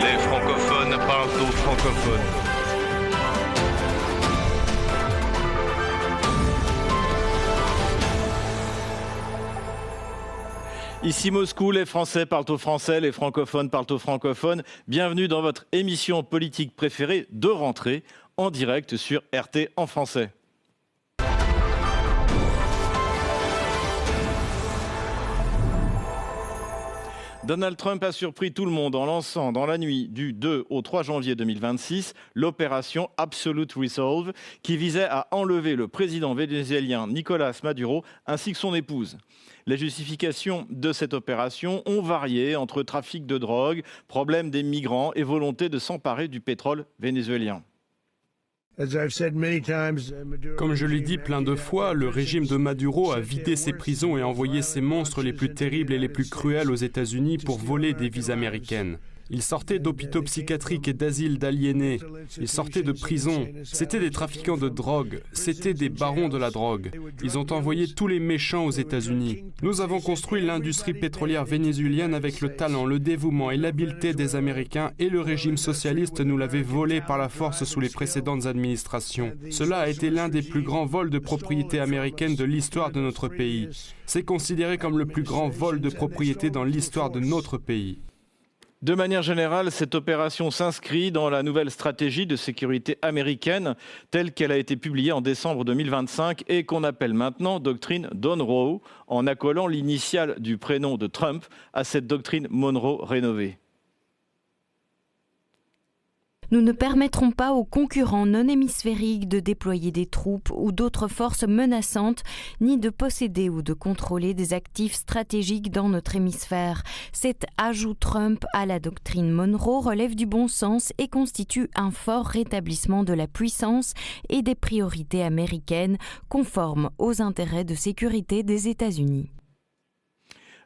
Les francophones parlent aux francophones. Ici Moscou, les Français parlent aux Français, les francophones parlent aux francophones. Bienvenue dans votre émission politique préférée de rentrée, en direct sur RT en français. Donald Trump a surpris tout le monde en lançant dans la nuit du 2 au 3 janvier 2026 l'opération Absolute Resolve qui visait à enlever le président vénézuélien Nicolás Maduro ainsi que son épouse. Les justifications de cette opération ont varié entre trafic de drogue, problème des migrants et volonté de s'emparer du pétrole vénézuélien. Comme je l'ai dit plein de fois, le régime de Maduro a vidé ses prisons et envoyé ses monstres les plus terribles et les plus cruels aux États-Unis pour voler des vies américaines. Ils sortaient d'hôpitaux psychiatriques et d'asiles d'aliénés. Ils sortaient de prison. C'étaient des trafiquants de drogue. C'étaient des barons de la drogue. Ils ont envoyé tous les méchants aux États-Unis. Nous avons construit l'industrie pétrolière vénézuélienne avec le talent, le dévouement et l'habileté des Américains et le régime socialiste nous l'avait volé par la force sous les précédentes administrations. Cela a été l'un des plus grands vols de propriété américaine de l'histoire de notre pays. C'est considéré comme le plus grand vol de propriété dans l'histoire de notre pays. De manière générale, cette opération s'inscrit dans la nouvelle stratégie de sécurité américaine telle qu'elle a été publiée en décembre 2025 et qu'on appelle maintenant doctrine Monroe, en accolant l'initiale du prénom de Trump à cette doctrine Monroe rénovée. Nous ne permettrons pas aux concurrents non hémisphériques de déployer des troupes ou d'autres forces menaçantes, ni de posséder ou de contrôler des actifs stratégiques dans notre hémisphère. Cet ajout Trump à la doctrine Monroe relève du bon sens et constitue un fort rétablissement de la puissance et des priorités américaines conformes aux intérêts de sécurité des États-Unis.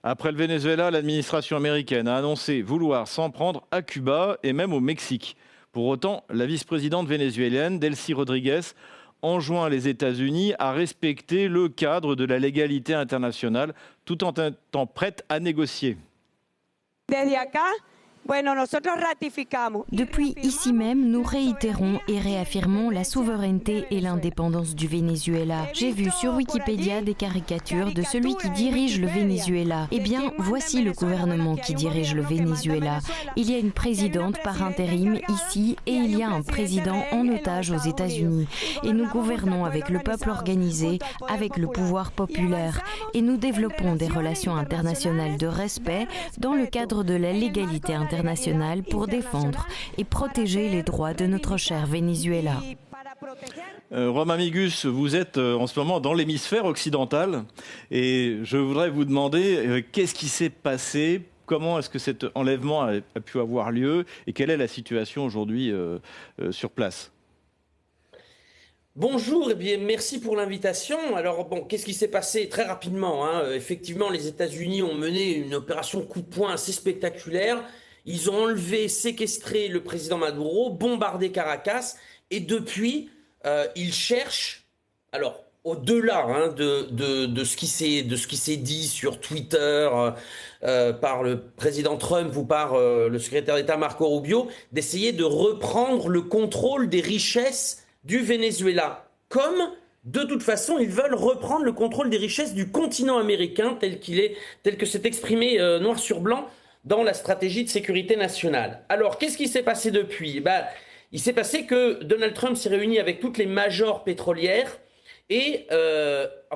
Après le Venezuela, l'administration américaine a annoncé vouloir s'en prendre à Cuba et même au Mexique. Pour autant, la vice-présidente vénézuélienne, Delcy Rodríguez, enjoint les États-Unis à respecter le cadre de la légalité internationale tout en étant prête à négocier. Depuis ici même, nous réitérons et réaffirmons la souveraineté et l'indépendance du Venezuela. J'ai vu sur Wikipédia des caricatures de celui qui dirige le Venezuela. Eh bien, voici le gouvernement qui dirige le Venezuela. Il y a une présidente par intérim ici et il y a un président en otage aux États-Unis. Et nous gouvernons avec le peuple organisé, avec le pouvoir populaire. Et nous développons des relations internationales de respect dans le cadre de la légalité internationale pour défendre et protéger les droits de notre cher Venezuela. Romain Migus, vous êtes en ce moment dans l'hémisphère occidental et je voudrais vous demander qu'est-ce qui s'est passé, comment est-ce que cet enlèvement a pu avoir lieu et quelle est la situation aujourd'hui sur place ? Bonjour, eh bien, merci pour l'invitation. Alors, qu'est-ce qui s'est passé très rapidement, Effectivement, les États-Unis ont mené une opération coup de poing assez spectaculaire. Ils ont enlevé, séquestré le président Maduro, bombardé Caracas, et depuis, ils cherchent, alors au-delà de ce qui s'est dit sur Twitter par le président Trump ou par le secrétaire d'État Marco Rubio, d'essayer de reprendre le contrôle des richesses du Venezuela, comme de toute façon ils veulent reprendre le contrôle des richesses du continent américain tel que c'est exprimé noir sur blanc dans la stratégie de sécurité nationale. Alors, qu'est-ce qui s'est passé depuis ? Il s'est passé que Donald Trump s'est réuni avec toutes les majors pétrolières et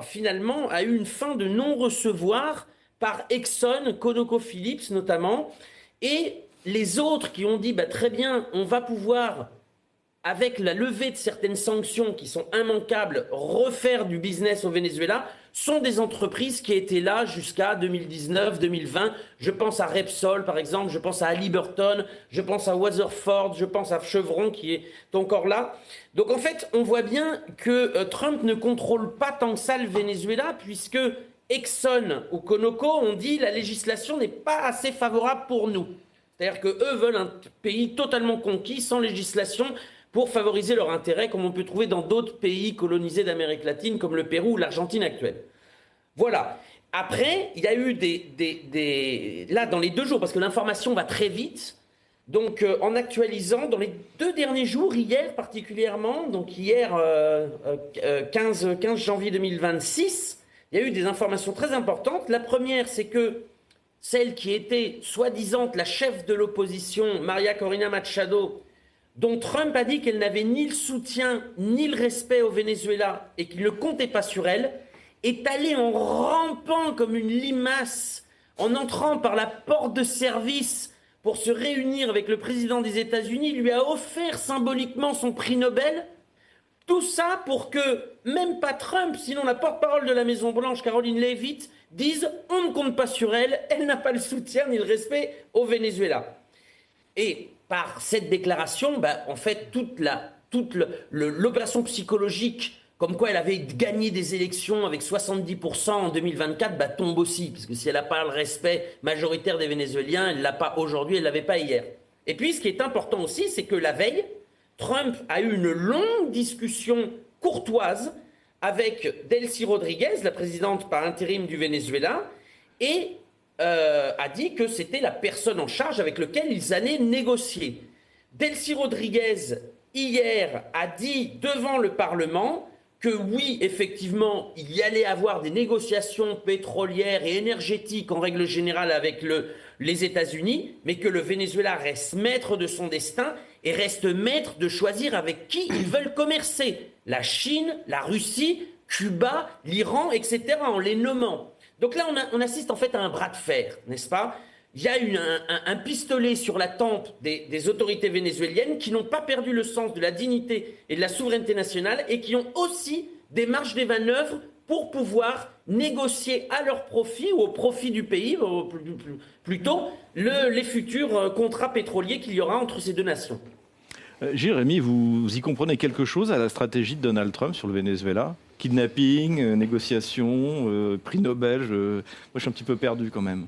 finalement a eu une fin de non-recevoir par Exxon, ConocoPhillips notamment, et les autres qui ont dit très bien, on va pouvoir, avec la levée de certaines sanctions qui sont immanquables, refaire du business au Venezuela, sont des entreprises qui étaient là jusqu'à 2019-2020. Je pense à Repsol, par exemple, je pense à Halliburton, je pense à Weatherford, je pense à Chevron qui est encore là. Donc en fait, on voit bien que Trump ne contrôle pas tant que ça le Venezuela, puisque Exxon ou Conoco ont dit la législation n'est pas assez favorable pour nous. C'est-à-dire qu'eux veulent un pays totalement conquis, sans législation, pour favoriser leur intérêt, comme on peut trouver dans d'autres pays colonisés d'Amérique latine, comme le Pérou ou l'Argentine actuelle. Voilà. Après, il y a eu là, dans les 2 jours, parce que l'information va très vite, Donc, en actualisant, dans les 2 derniers jours, hier particulièrement, donc hier 15 janvier 2026, il y a eu des informations très importantes. La première, c'est que celle qui était soi-disant la chef de l'opposition, Maria Corina Machado, dont Trump a dit qu'elle n'avait ni le soutien ni le respect au Venezuela et qu'il ne comptait pas sur elle, est allée en rampant comme une limace, en entrant par la porte de service pour se réunir avec le président des États-Unis, lui a offert symboliquement son prix Nobel. Tout ça pour que même pas Trump, sinon la porte-parole de la Maison-Blanche, Caroline Leavitt, dise « on ne compte pas sur elle, elle n'a pas le soutien ni le respect au Venezuela ». Et par cette déclaration, en fait, toute l'opération psychologique, comme quoi elle avait gagné des élections avec 70% en 2024, tombe aussi. Parce que si elle n'a pas le respect majoritaire des Vénézuéliens, elle ne l'a pas aujourd'hui, elle ne l'avait pas hier. Et puis, ce qui est important aussi, c'est que la veille, Trump a eu une longue discussion courtoise avec Delcy Rodriguez, la présidente par intérim du Venezuela, et a dit que c'était la personne en charge avec laquelle ils allaient négocier. Delcy Rodriguez, hier, a dit devant le Parlement que oui, effectivement, il y allait avoir des négociations pétrolières et énergétiques en règle générale avec les États-Unis, mais que le Venezuela reste maître de son destin et reste maître de choisir avec qui ils veulent commercer. La Chine, la Russie, Cuba, l'Iran, etc., en les nommant. Donc là, on assiste en fait à un bras de fer, n'est-ce pas ? Il y a eu un pistolet sur la tempe des autorités vénézuéliennes qui n'ont pas perdu le sens de la dignité et de la souveraineté nationale et qui ont aussi des marges de manœuvre pour pouvoir négocier à leur profit ou au profit du pays, plutôt, les futurs contrats pétroliers qu'il y aura entre ces 2 nations. Jérémy, vous y comprenez quelque chose à la stratégie de Donald Trump sur le Venezuela ? Kidnapping, négociation, prix Nobel, moi je suis un petit peu perdu quand même.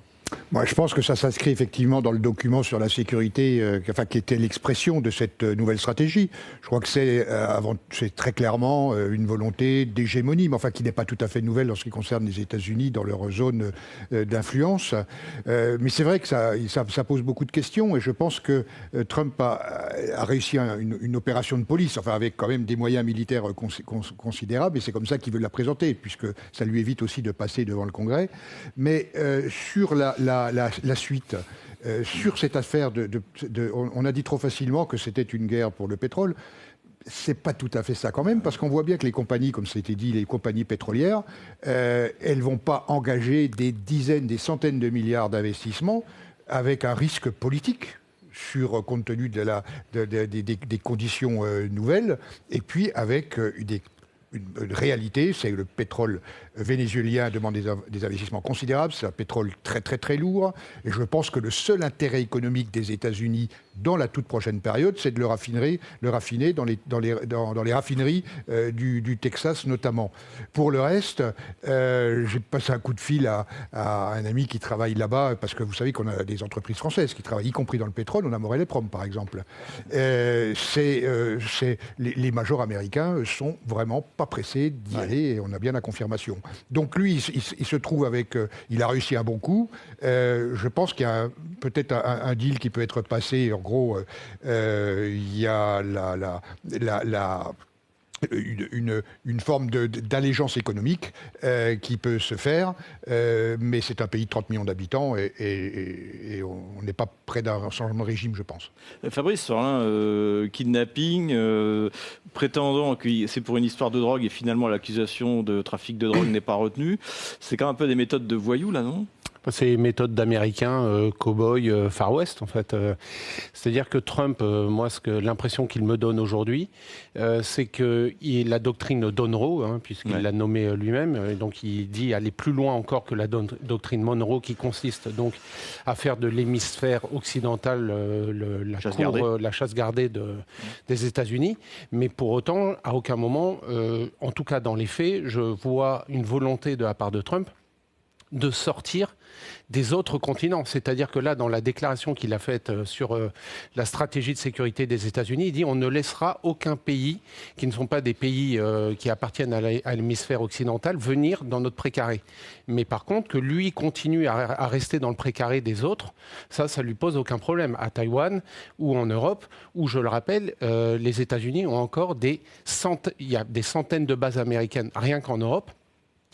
Moi, je pense que ça s'inscrit effectivement dans le document sur la sécurité, qui était l'expression de cette nouvelle stratégie. Je crois que c'est très clairement une volonté d'hégémonie, mais qui n'est pas tout à fait nouvelle en ce qui concerne les États-Unis dans leur zone d'influence. Mais c'est vrai que ça pose beaucoup de questions, et je pense que Trump a réussi une opération de police, avec quand même des moyens militaires considérables, et c'est comme ça qu'il veut la présenter, puisque ça lui évite aussi de passer devant le Congrès. Mais sur la suite, sur cette affaire on a dit trop facilement que c'était une guerre pour le pétrole. C'est pas tout à fait ça quand même, parce qu'on voit bien que les compagnies, comme ça a été dit, les compagnies pétrolières, elles vont pas engager des dizaines, des centaines de milliards d'investissements avec un risque politique compte tenu des conditions nouvelles, et puis avec une réalité, c'est que le pétrole vénézuélien demande des investissements considérables, c'est un pétrole très très très lourd, et je pense que le seul intérêt économique des États-Unis dans la toute prochaine période, c'est de le raffiner dans les raffineries du Texas notamment. Pour le reste, j'ai passé un coup de fil à un ami qui travaille là-bas, parce que vous savez qu'on a des entreprises françaises qui travaillent, y compris dans le pétrole, on a Morel et Prom par exemple. Les majors américains sont vraiment pas pressés d'y aller, et on a bien la confirmation. Donc lui, il se trouve il a réussi un bon coup. Je pense qu'il y a peut-être un deal qui peut être passé. En gros, il y a une forme d'allégeance économique qui peut se faire, mais c'est un pays de 30 millions d'habitants et on n'est pas près d'un changement de régime, je pense. Fabrice Sorlin, kidnapping, prétendant que c'est pour une histoire de drogue et finalement l'accusation de trafic de drogue n'est pas retenue. C'est quand même un peu des méthodes de voyous là, non ? C'est une méthode d'Américains, cow-boy, Far West en fait. C'est-à-dire que Trump, l'impression qu'il me donne aujourd'hui, c'est que la doctrine Monroe, puisqu'il l'a nommé lui-même, donc il dit aller plus loin encore que la doctrine Monroe, qui consiste donc à faire de l'hémisphère occidental la chasse gardée des États-Unis. Mais pour autant, à aucun moment, en tout cas dans les faits, je vois une volonté de la part de Trump de sortir des autres continents. C'est-à-dire que là, dans la déclaration qu'il a faite sur la stratégie de sécurité des États-Unis, il dit on ne laissera aucun pays qui ne sont pas des pays qui appartiennent à l'hémisphère occidental venir dans notre précaré. Mais par contre, que lui continue à rester dans le précaré des autres, ça lui pose aucun problème. À Taïwan ou en Europe, où, je le rappelle, les États-Unis ont encore il y a des centaines de bases américaines, rien qu'en Europe,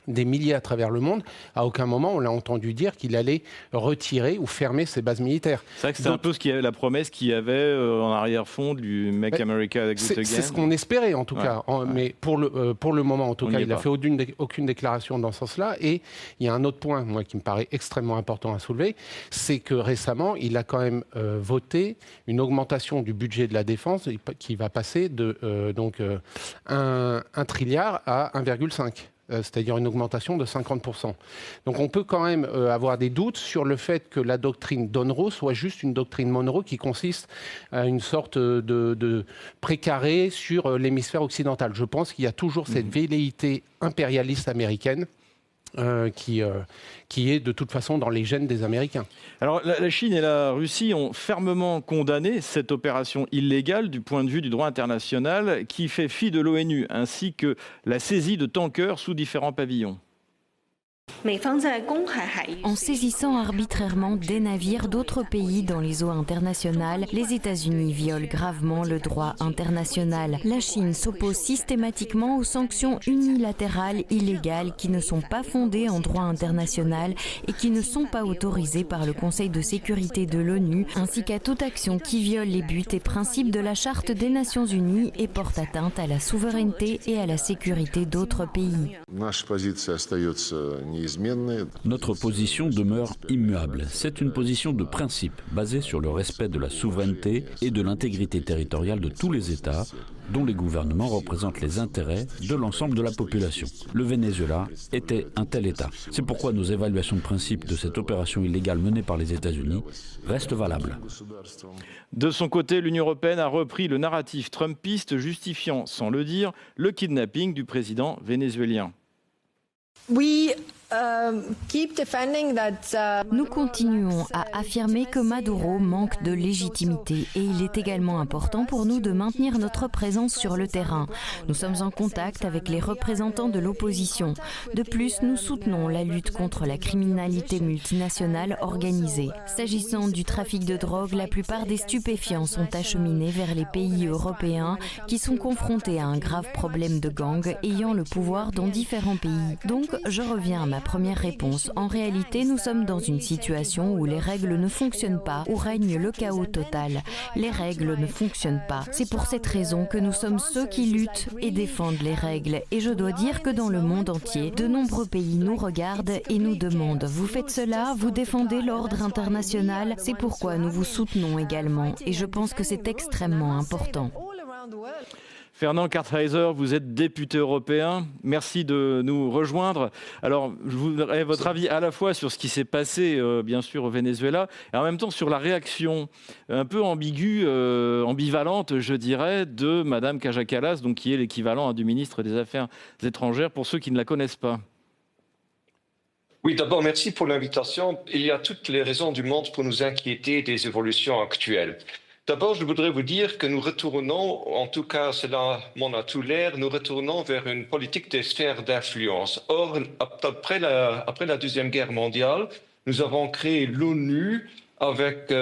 des milliers à travers le monde. À aucun moment on l'a entendu dire qu'il allait retirer ou fermer ses bases militaires. C'est vrai que c'est un peu la promesse qu'il y avait en arrière-fond du Make America Great Again. C'est ce qu'on espérait en tout cas. Mais pour le moment en tout cas, il n'a fait aucune déclaration dans ce sens-là. Et il y a un autre point, moi, qui me paraît extrêmement important à soulever, c'est que récemment, il a quand même voté une augmentation du budget de la défense qui va passer de 1 trilliard à 1,5. C'est-à-dire une augmentation de 50%. Donc on peut quand même avoir des doutes sur le fait que la doctrine Monroe soit juste une doctrine Monroe qui consiste à une sorte de précaré sur l'hémisphère occidental. Je pense qu'il y a toujours cette velléité impérialiste américaine qui est de toute façon dans les gènes des Américains. Alors la Chine et la Russie ont fermement condamné cette opération illégale du point de vue du droit international qui fait fi de l'ONU, ainsi que la saisie de tankers sous différents pavillons. En saisissant arbitrairement des navires d'autres pays dans les eaux internationales, les États-Unis violent gravement le droit international. La Chine s'oppose systématiquement aux sanctions unilatérales illégales qui ne sont pas fondées en droit international et qui ne sont pas autorisées par le Conseil de sécurité de l'ONU, ainsi qu'à toute action qui viole les buts et principes de la Charte des Nations Unies et porte atteinte à la souveraineté et à la sécurité d'autres pays. Notre position demeure immuable. C'est une position de principe basée sur le respect de la souveraineté et de l'intégrité territoriale de tous les États, dont les gouvernements représentent les intérêts de l'ensemble de la population. Le Venezuela était un tel État. C'est pourquoi nos évaluations de principe de cette opération illégale menée par les États-Unis restent valables. De son côté, l'Union européenne a repris le narratif trumpiste justifiant, sans le dire, le kidnapping du président vénézuélien. Nous continuons à affirmer que Maduro manque de légitimité et il est également important pour nous de maintenir notre présence sur le terrain. Nous sommes en contact avec les représentants de l'opposition. De plus, nous soutenons la lutte contre la criminalité multinationale organisée. S'agissant du trafic de drogue, la plupart des stupéfiants sont acheminés vers les pays européens qui sont confrontés à un grave problème de gangs ayant le pouvoir dans différents pays. Donc, je reviens à ma première réponse. En réalité, nous sommes dans une situation où les règles ne fonctionnent pas, où règne le chaos total. Les règles ne fonctionnent pas. C'est pour cette raison que nous sommes ceux qui luttent et défendent les règles. Et je dois dire que dans le monde entier, de nombreux pays nous regardent et nous demandent « Vous faites cela, vous défendez l'ordre international ?» C'est pourquoi nous vous soutenons également. Et je pense que c'est extrêmement important. Fernand Kartheiser, vous êtes député européen. Merci de nous rejoindre. Alors, je voudrais votre avis à la fois sur ce qui s'est passé, bien sûr, au Venezuela, et en même temps sur la réaction un peu ambiguë, ambivalente, je dirais, de Madame Kaja Kallas, donc qui est l'équivalent du ministre des Affaires étrangères, pour ceux qui ne la connaissent pas. Oui, d'abord, merci pour l'invitation. Il y a toutes les raisons du monde pour nous inquiéter des évolutions actuelles. D'abord, je voudrais vous dire que nous retournons, en tout cas cela m'en a tout l'air, nous retournons vers une politique des sphères d'influence. Or, après la Deuxième Guerre mondiale, nous avons créé l'ONU avec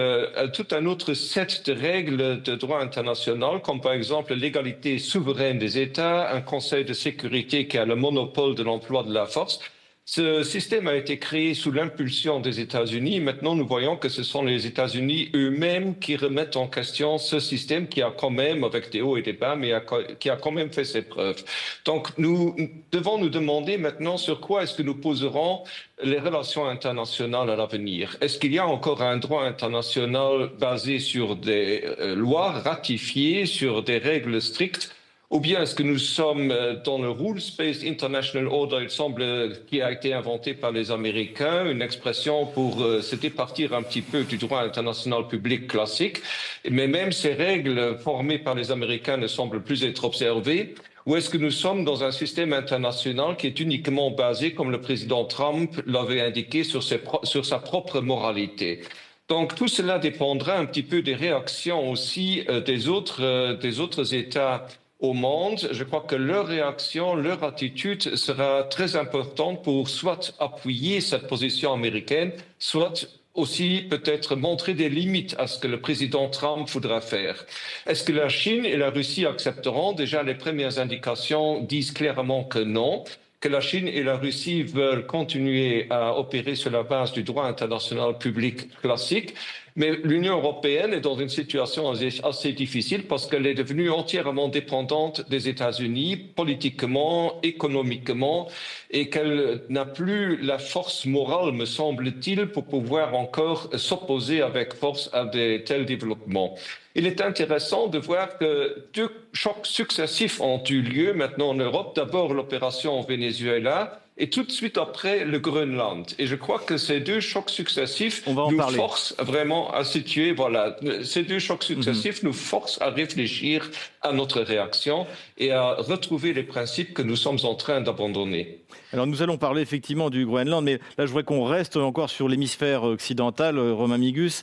tout un autre set de règles de droit international, comme par exemple l'égalité souveraine des États, un Conseil de sécurité qui a le monopole de l'emploi de la force. Ce système a été créé sous l'impulsion des États-Unis. Maintenant, nous voyons que ce sont les États-Unis eux-mêmes qui remettent en question ce système qui a quand même, avec des hauts et des bas, mais qui a quand même fait ses preuves. Donc, nous devons nous demander maintenant sur quoi est-ce que nous poserons les relations internationales à l'avenir. Est-ce qu'il y a encore un droit international basé sur des lois ratifiées, sur des règles strictes? Ou bien est-ce que nous sommes dans le rules-based international order, il semble, qui a été inventé par les Américains, une expression pour se départir un petit peu du droit international public classique. Mais même ces règles formées par les Américains ne semblent plus être observées. Ou est-ce que nous sommes dans un système international qui est uniquement basé, comme le président Trump l'avait indiqué, sur sa propre moralité? Donc tout cela dépendra un petit peu des réactions aussi des autres États au monde. Je crois que leur réaction, leur attitude sera très importante pour soit appuyer cette position américaine, soit aussi peut-être montrer des limites à ce que le président Trump voudra faire. Est-ce que la Chine et la Russie accepteront? Déjà, les premières indications disent clairement que non, que la Chine et la Russie veulent continuer à opérer sur la base du droit international public classique. Mais l'Union européenne est dans une situation assez difficile parce qu'elle est devenue entièrement dépendante des États-Unis, politiquement, économiquement, et qu'elle n'a plus la force morale, me semble-t-il, pour pouvoir encore s'opposer avec force à de tels développements. Il est intéressant de voir que 2 chocs successifs ont eu lieu maintenant en Europe. D'abord l'opération au Venezuela et tout de suite après le Groenland. Et je crois que ces 2 chocs successifs nous forcent vraiment à situer, voilà, ces 2 chocs successifs nous forcent à réfléchir à notre réaction et à retrouver les principes que nous sommes en train d'abandonner. Alors nous allons parler effectivement du Groenland, mais là je voudrais qu'on reste encore sur l'hémisphère occidental, Romain Migus.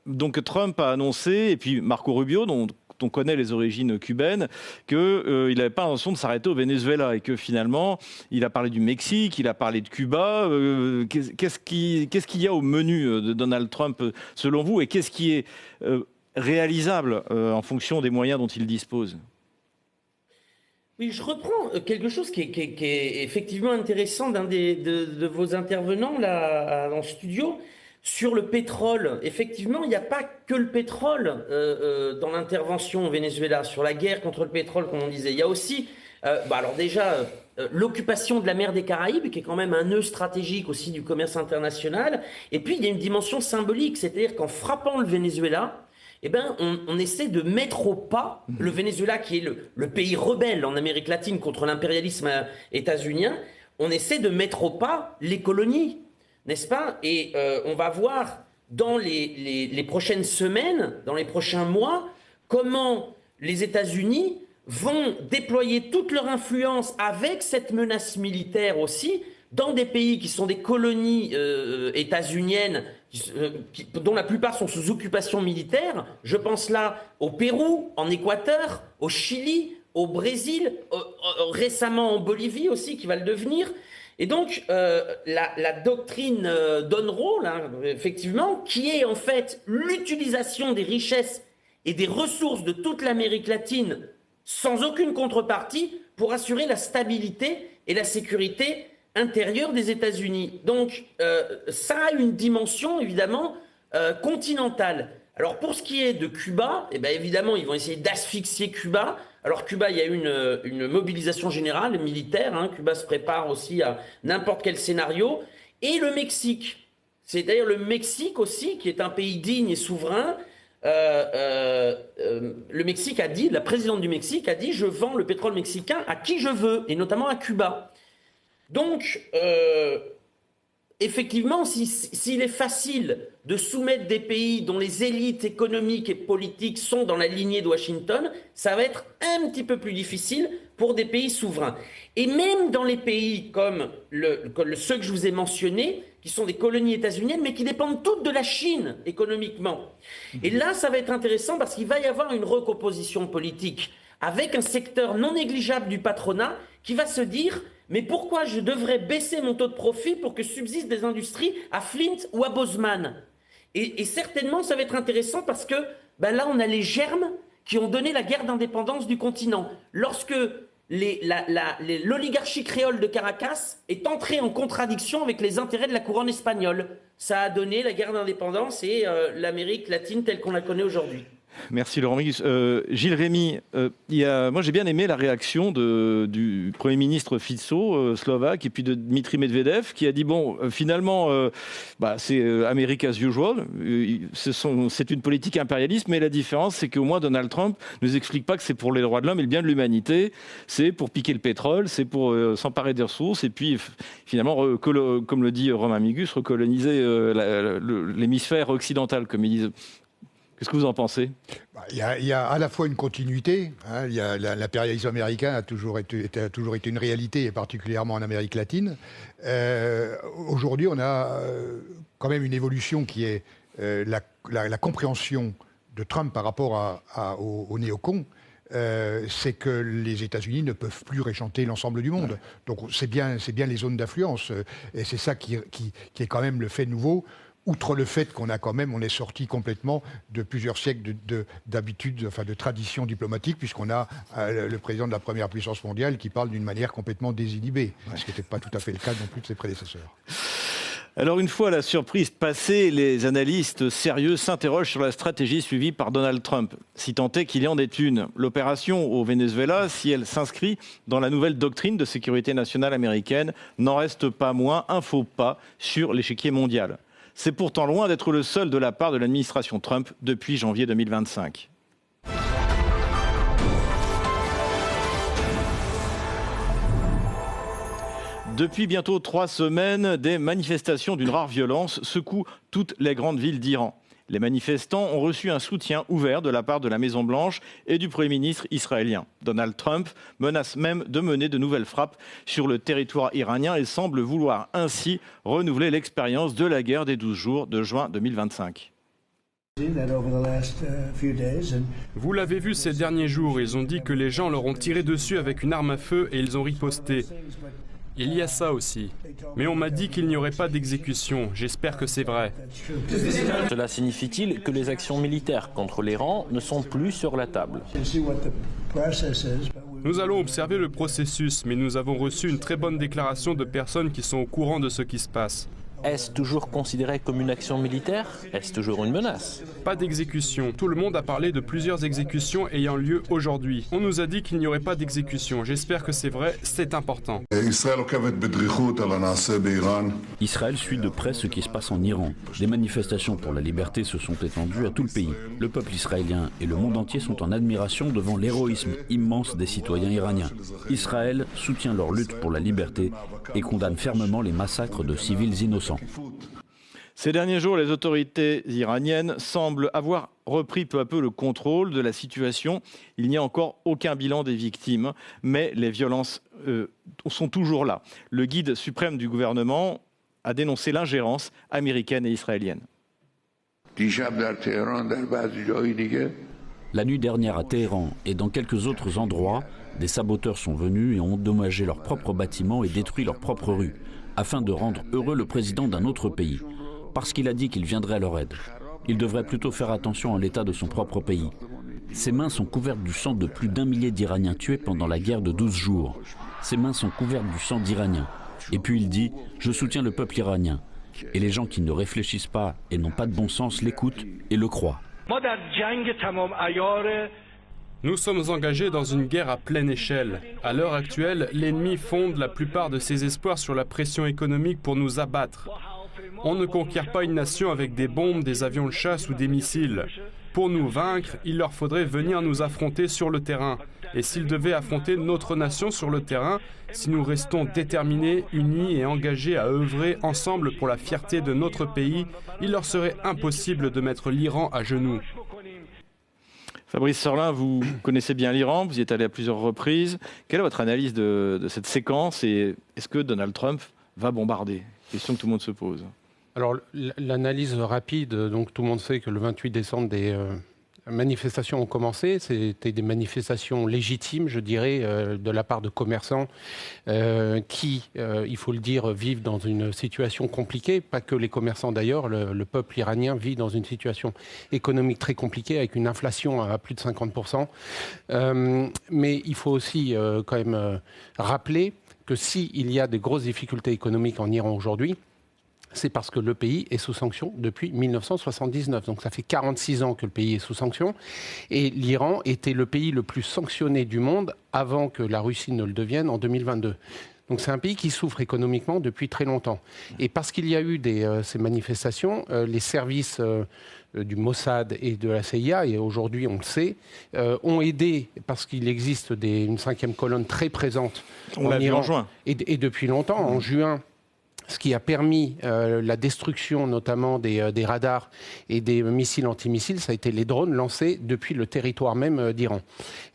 Donc Trump a annoncé, et puis Marco Rubio, dont on connaît les origines cubaines, qu'il n'avait pas l'intention de s'arrêter au Venezuela et que finalement, il a parlé du Mexique, il a parlé de Cuba. Qu'est-ce qu'il y a au menu de Donald Trump selon vous et qu'est-ce qui est réalisable en fonction des moyens dont il dispose? Oui, je reprends quelque chose qui est effectivement intéressant d'un de vos intervenants là en studio. Sur le pétrole, effectivement, il n'y a pas que le pétrole dans l'intervention au Venezuela, sur la guerre contre le pétrole, comme on disait. Il y a aussi, alors déjà, l'occupation de la mer des Caraïbes, qui est quand même un nœud stratégique aussi du commerce international. Et puis, il y a une dimension symbolique, c'est-à-dire qu'en frappant le Venezuela, eh ben, on essaie de mettre au pas le Venezuela, qui est le pays rebelle en Amérique latine contre l'impérialisme états-unien. On essaie de mettre au pas les colonies. N'est-ce pas? Et on va voir dans les prochaines semaines, dans les prochains mois, comment les États-Unis vont déployer toute leur influence avec cette menace militaire aussi dans des pays qui sont des colonies états-uniennes dont la plupart sont sous occupation militaire. Je pense là au Pérou, en Équateur, au Chili, au Brésil, récemment en Bolivie aussi, qui va le devenir. Et donc, la doctrine d'Unroe, là, effectivement, qui est en fait l'utilisation des richesses et des ressources de toute l'Amérique latine sans aucune contrepartie pour assurer la stabilité et la sécurité intérieure des États-Unis. Donc, ça a une dimension, évidemment, continentale. Alors, pour ce qui est de Cuba, eh bien, évidemment, ils vont essayer d'asphyxier Cuba. Alors Cuba, il y a une mobilisation générale militaire. Hein. Cuba se prépare aussi à n'importe quel scénario. Et le Mexique. C'est d'ailleurs le Mexique aussi, qui est un pays digne et souverain. Le Mexique a dit, la présidente du Mexique a dit, je vends le pétrole mexicain à qui je veux, et notamment à Cuba. Donc, effectivement, s'il est facile de soumettre des pays dont les élites économiques et politiques sont dans la lignée de Washington, ça va être un petit peu plus difficile pour des pays souverains. Et même dans les pays comme ceux que je vous ai mentionnés, qui sont des colonies états-uniennes, mais qui dépendent toutes de la Chine économiquement. Et là, ça va être intéressant parce qu'il va y avoir une recomposition politique avec un secteur non négligeable du patronat qui va se dire... Mais pourquoi je devrais baisser mon taux de profit pour que subsistent des industries à Flint ou à Bozeman? Et certainement, ça va être intéressant parce que là, on a les germes qui ont donné la guerre d'indépendance du continent. Lorsque l'oligarchie créole de Caracas est entrée en contradiction avec les intérêts de la couronne espagnole, ça a donné la guerre d'indépendance et l'Amérique latine telle qu'on la connaît aujourd'hui. Merci Laurent Migus. Gilles Rémy, moi j'ai bien aimé la réaction du Premier ministre Fico, slovaque, et puis de Dmitri Medvedev, qui a dit finalement, c'est America as usual, c'est une politique impérialiste, mais la différence c'est qu'au moins Donald Trump ne nous explique pas que c'est pour les droits de l'homme et le bien de l'humanité, c'est pour piquer le pétrole, c'est pour s'emparer des ressources, et puis finalement, comme le dit Romain Migus, recoloniser l'hémisphère occidental, comme ils disent. Qu'est-ce que vous en pensez? Il y a à la fois une continuité, hein, l'impérialisme américain a toujours été une réalité, et particulièrement en Amérique latine. Aujourd'hui, on a quand même une évolution qui est la compréhension de Trump par rapport aux néocons. C'est que les États-Unis ne peuvent plus régenter l'ensemble du monde. Donc c'est bien les zones d'influence. Et c'est ça qui est quand même le fait nouveau. Outre le fait qu'on est sorti complètement de plusieurs siècles d'habitudes, enfin de traditions diplomatiques, puisqu'on a le président de la première puissance mondiale qui parle d'une manière complètement désinhibée, ce qui n'était pas tout à fait le cas non plus de ses prédécesseurs. Alors une fois la surprise passée, les analystes sérieux s'interrogent sur la stratégie suivie par Donald Trump, si tant est qu'il y en ait une. L'opération au Venezuela, si elle s'inscrit dans la nouvelle doctrine de sécurité nationale américaine, n'en reste pas moins un faux pas sur l'échiquier mondial. C'est pourtant loin d'être le seul de la part de l'administration Trump depuis janvier 2025. Depuis bientôt 3 semaines, des manifestations d'une rare violence secouent toutes les grandes villes d'Iran. Les manifestants ont reçu un soutien ouvert de la part de la Maison-Blanche et du Premier ministre israélien. Donald Trump menace même de mener de nouvelles frappes sur le territoire iranien et semble vouloir ainsi renouveler l'expérience de la guerre des 12 jours de juin 2025. Vous l'avez vu ces derniers jours, ils ont dit que les gens leur ont tiré dessus avec une arme à feu et ils ont riposté. Il y a ça aussi. Mais on m'a dit qu'il n'y aurait pas d'exécution. J'espère que c'est vrai. Cela signifie-t-il que les actions militaires contre l'Iran ne sont plus sur la table? Nous allons observer le processus, mais nous avons reçu une très bonne déclaration de personnes qui sont au courant de ce qui se passe. Est-ce toujours considéré comme une action militaire? Est-ce toujours une menace? Pas d'exécution. Tout le monde a parlé de plusieurs exécutions ayant lieu aujourd'hui. On nous a dit qu'il n'y aurait pas d'exécution. J'espère que c'est vrai, c'est important. Israël suit de près ce qui se passe en Iran. Des manifestations pour la liberté se sont étendues à tout le pays. Le peuple israélien et le monde entier sont en admiration devant l'héroïsme immense des citoyens iraniens. Israël soutient leur lutte pour la liberté et condamne fermement les massacres de civils innocents. Ces derniers jours, les autorités iraniennes semblent avoir repris peu à peu le contrôle de la situation. Il n'y a encore aucun bilan des victimes, mais les violences sont toujours là. Le guide suprême du gouvernement a dénoncé l'ingérence américaine et israélienne. La nuit dernière à Téhéran et dans quelques autres endroits, des saboteurs sont venus et ont endommagé leurs propres bâtiments et détruit leurs propres rues, afin de rendre heureux le président d'un autre pays, parce qu'il a dit qu'il viendrait à leur aide. Il devrait plutôt faire attention à l'état de son propre pays. Ses mains sont couvertes du sang de plus d'1 millier d'Iraniens tués pendant la guerre de 12 jours. Ses mains sont couvertes du sang d'Iraniens. Et puis il dit « Je soutiens le peuple iranien ». Et les gens qui ne réfléchissent pas et n'ont pas de bon sens l'écoutent et le croient. Nous sommes engagés dans une guerre à pleine échelle. À l'heure actuelle, l'ennemi fonde la plupart de ses espoirs sur la pression économique pour nous abattre. On ne conquiert pas une nation avec des bombes, des avions de chasse ou des missiles. Pour nous vaincre, il leur faudrait venir nous affronter sur le terrain. Et s'ils devaient affronter notre nation sur le terrain, si nous restons déterminés, unis et engagés à œuvrer ensemble pour la fierté de notre pays, il leur serait impossible de mettre l'Iran à genoux. Fabrice Sorlin, vous connaissez bien l'Iran, vous y êtes allé à plusieurs reprises. Quelle est votre analyse de cette séquence et est-ce que Donald Trump va bombarder? Question que tout le monde se pose. Alors l'analyse rapide, donc tout le monde sait que le 28 décembre des manifestations ont commencé. C'était des manifestations légitimes, je dirais, de la part de commerçants qui, il faut le dire, vivent dans une situation compliquée. Pas que les commerçants d'ailleurs, le peuple iranien vit dans une situation économique très compliquée avec une inflation à plus de 50%. Mais il faut aussi quand même rappeler que s'il y a des grosses difficultés économiques en Iran aujourd'hui, c'est parce que le pays est sous sanction depuis 1979. Donc ça fait 46 ans que le pays est sous sanction. Et l'Iran était le pays le plus sanctionné du monde avant que la Russie ne le devienne en 2022. Donc c'est un pays qui souffre économiquement depuis très longtemps. Et parce qu'il y a eu ces manifestations, les services du Mossad et de la CIA, et aujourd'hui on le sait, ont aidé, parce qu'il existe une 5e colonne très présente en Iran. En juin. Et depuis longtemps, en juin. ce qui a permis la destruction notamment des radars et des missiles antimissiles, ça a été les drones lancés depuis le territoire même d'Iran.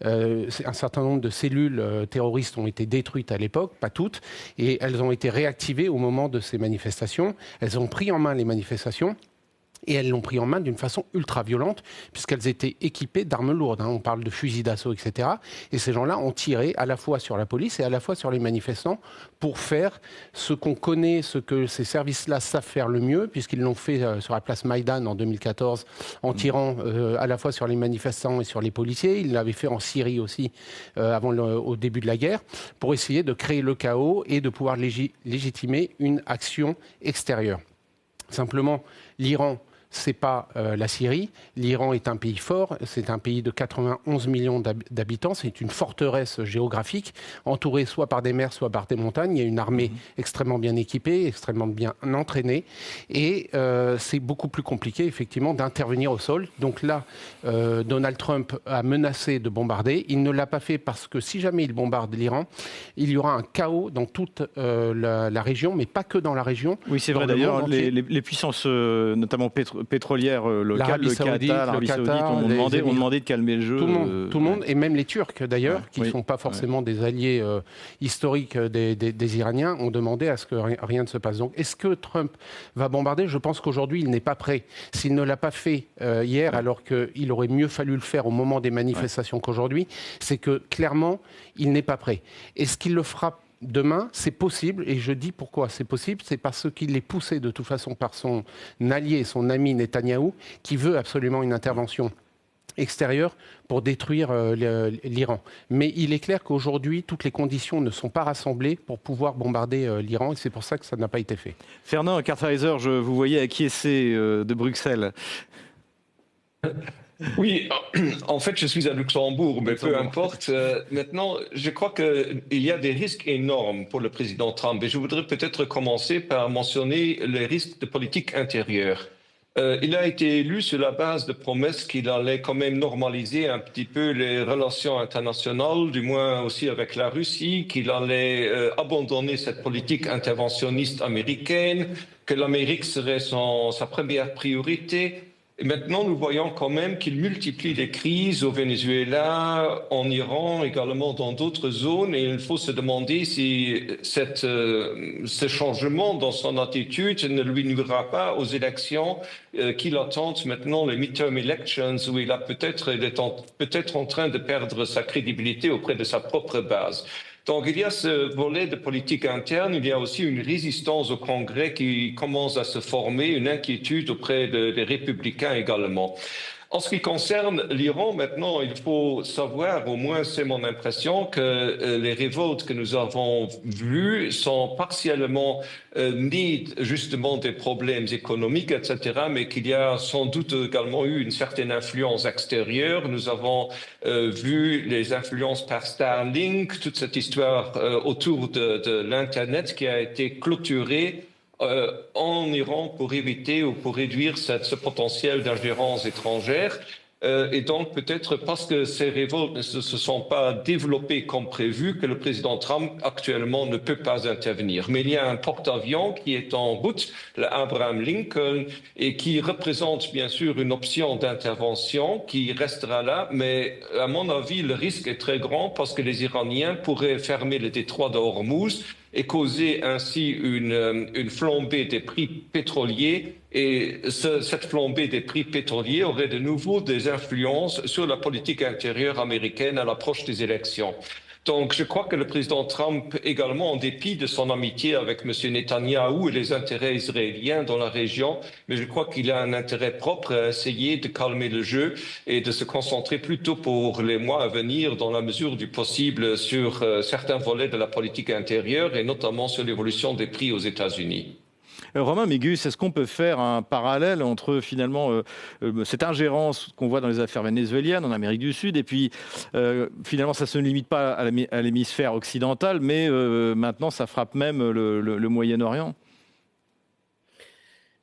Un certain nombre de cellules terroristes ont été détruites à l'époque, pas toutes, et elles ont été réactivées au moment de ces manifestations. Elles ont pris en main les manifestations. Et elles l'ont pris en main d'une façon ultra-violente, puisqu'elles étaient équipées d'armes lourdes. On parle de fusils d'assaut, etc. Et ces gens-là ont tiré à la fois sur la police et à la fois sur les manifestants pour faire ce qu'on connaît, ce que ces services-là savent faire le mieux, puisqu'ils l'ont fait sur la place Maïdan en 2014, en tirant à la fois sur les manifestants et sur les policiers. Ils l'avaient fait en Syrie aussi, au début de la guerre, pour essayer de créer le chaos et de pouvoir légitimer une action extérieure. Simplement, l'Iran, c'est pas la Syrie. L'Iran est un pays fort, c'est un pays de 91 millions d'habitants, c'est une forteresse géographique, entourée soit par des mers, soit par des montagnes. Il y a une armée extrêmement bien équipée, extrêmement bien entraînée, et c'est beaucoup plus compliqué, effectivement, d'intervenir au sol. Donc là, Donald Trump a menacé de bombarder. Il ne l'a pas fait parce que si jamais il bombarde l'Iran, il y aura un chaos dans toute la région, mais pas que dans la région. Oui, c'est vrai d'ailleurs, les puissances, notamment pétrolières locales, le Qatar, l'Arabie Saoudite, ont demandé de calmer le jeu. Tout le monde, et même les Turcs d'ailleurs, qui ne sont pas forcément des alliés historiques des Iraniens, ont demandé à ce que rien ne se passe. Donc est-ce que Trump va bombarder ? Je pense qu'aujourd'hui, il n'est pas prêt. S'il ne l'a pas fait hier, alors qu'il aurait mieux fallu le faire au moment des manifestations qu'aujourd'hui, c'est que clairement, il n'est pas prêt. Est-ce qu'il le fera demain? C'est possible, et je dis pourquoi c'est possible, c'est parce qu'il est poussé de toute façon par son allié, son ami Netanyahou, qui veut absolument une intervention extérieure pour détruire l'Iran. Mais il est clair qu'aujourd'hui, toutes les conditions ne sont pas rassemblées pour pouvoir bombarder l'Iran, et c'est pour ça que ça n'a pas été fait. Fernand Kartheiser, je vous voyais acquiescer de Bruxelles. Oui, en fait, je suis à Luxembourg, mais peu importe. Maintenant, je crois qu'il y a des risques énormes pour le président Trump, et je voudrais peut-être commencer par mentionner les risques de politique intérieure. Il a été élu sur la base de promesses qu'il allait quand même normaliser un petit peu les relations internationales, du moins aussi avec la Russie, qu'il allait abandonner cette politique interventionniste américaine, que l'Amérique serait sa première priorité. Et maintenant, nous voyons quand même qu'il multiplie les crises au Venezuela, en Iran, également dans d'autres zones. Et il faut se demander si ce changement dans son attitude ne lui nuira pas aux élections qu'il attend maintenant, les midterm elections, où il est peut-être en train de perdre sa crédibilité auprès de sa propre base. Donc il y a ce volet de politique interne, il y a aussi une résistance au Congrès qui commence à se former, une inquiétude auprès des républicains également. En ce qui concerne l'Iran, maintenant, il faut savoir, au moins c'est mon impression, que les révoltes que nous avons vues sont partiellement nées justement des problèmes économiques, etc., mais qu'il y a sans doute également eu une certaine influence extérieure. Nous avons vu les influences par Starlink, toute cette histoire autour de l'Internet qui a été clôturée en Iran pour éviter ou pour réduire ce potentiel d'ingérence étrangère. Et donc peut-être parce que ces révoltes ne se sont pas développées comme prévu que le président Trump actuellement ne peut pas intervenir. Mais il y a un porte-avions qui est en route, le Abraham Lincoln, et qui représente bien sûr une option d'intervention qui restera là. Mais à mon avis, le risque est très grand parce que les Iraniens pourraient fermer le détroit de Hormuz et causer ainsi une flambée des prix pétroliers. Et cette flambée des prix pétroliers aurait de nouveau des influences sur la politique intérieure américaine à l'approche des élections. Donc je crois que le président Trump également, en dépit de son amitié avec M. Netanyahou et les intérêts israéliens dans la région, mais je crois qu'il a un intérêt propre à essayer de calmer le jeu et de se concentrer plutôt pour les mois à venir, dans la mesure du possible, sur certains volets de la politique intérieure et notamment sur l'évolution des prix aux États-Unis. Romain Mégus, est-ce qu'on peut faire un parallèle entre finalement cette ingérence qu'on voit dans les affaires vénézuéliennes en Amérique du Sud et puis finalement ça ne se limite pas à l'hémisphère occidental, mais maintenant ça frappe même le Moyen-Orient?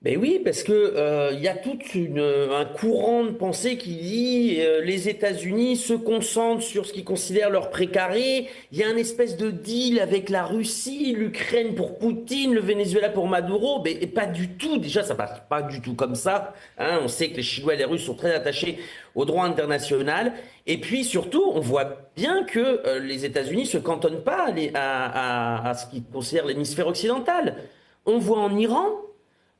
Ben oui, parce que y a tout un courant de pensée qui dit les États-Unis se concentrent sur ce qu'ils considèrent leur précaré. Il y a une espèce de deal avec la Russie, l'Ukraine pour Poutine, le Venezuela pour Maduro. Mais et pas du tout. Déjà, ça passe pas du tout comme ça. Hein. On sait que les Chinois et les Russes sont très attachés au droit international. Et puis surtout, on voit bien que les États-Unis se cantonnent pas à ce qu'ils considèrent l'hémisphère occidental. On voit en Iran.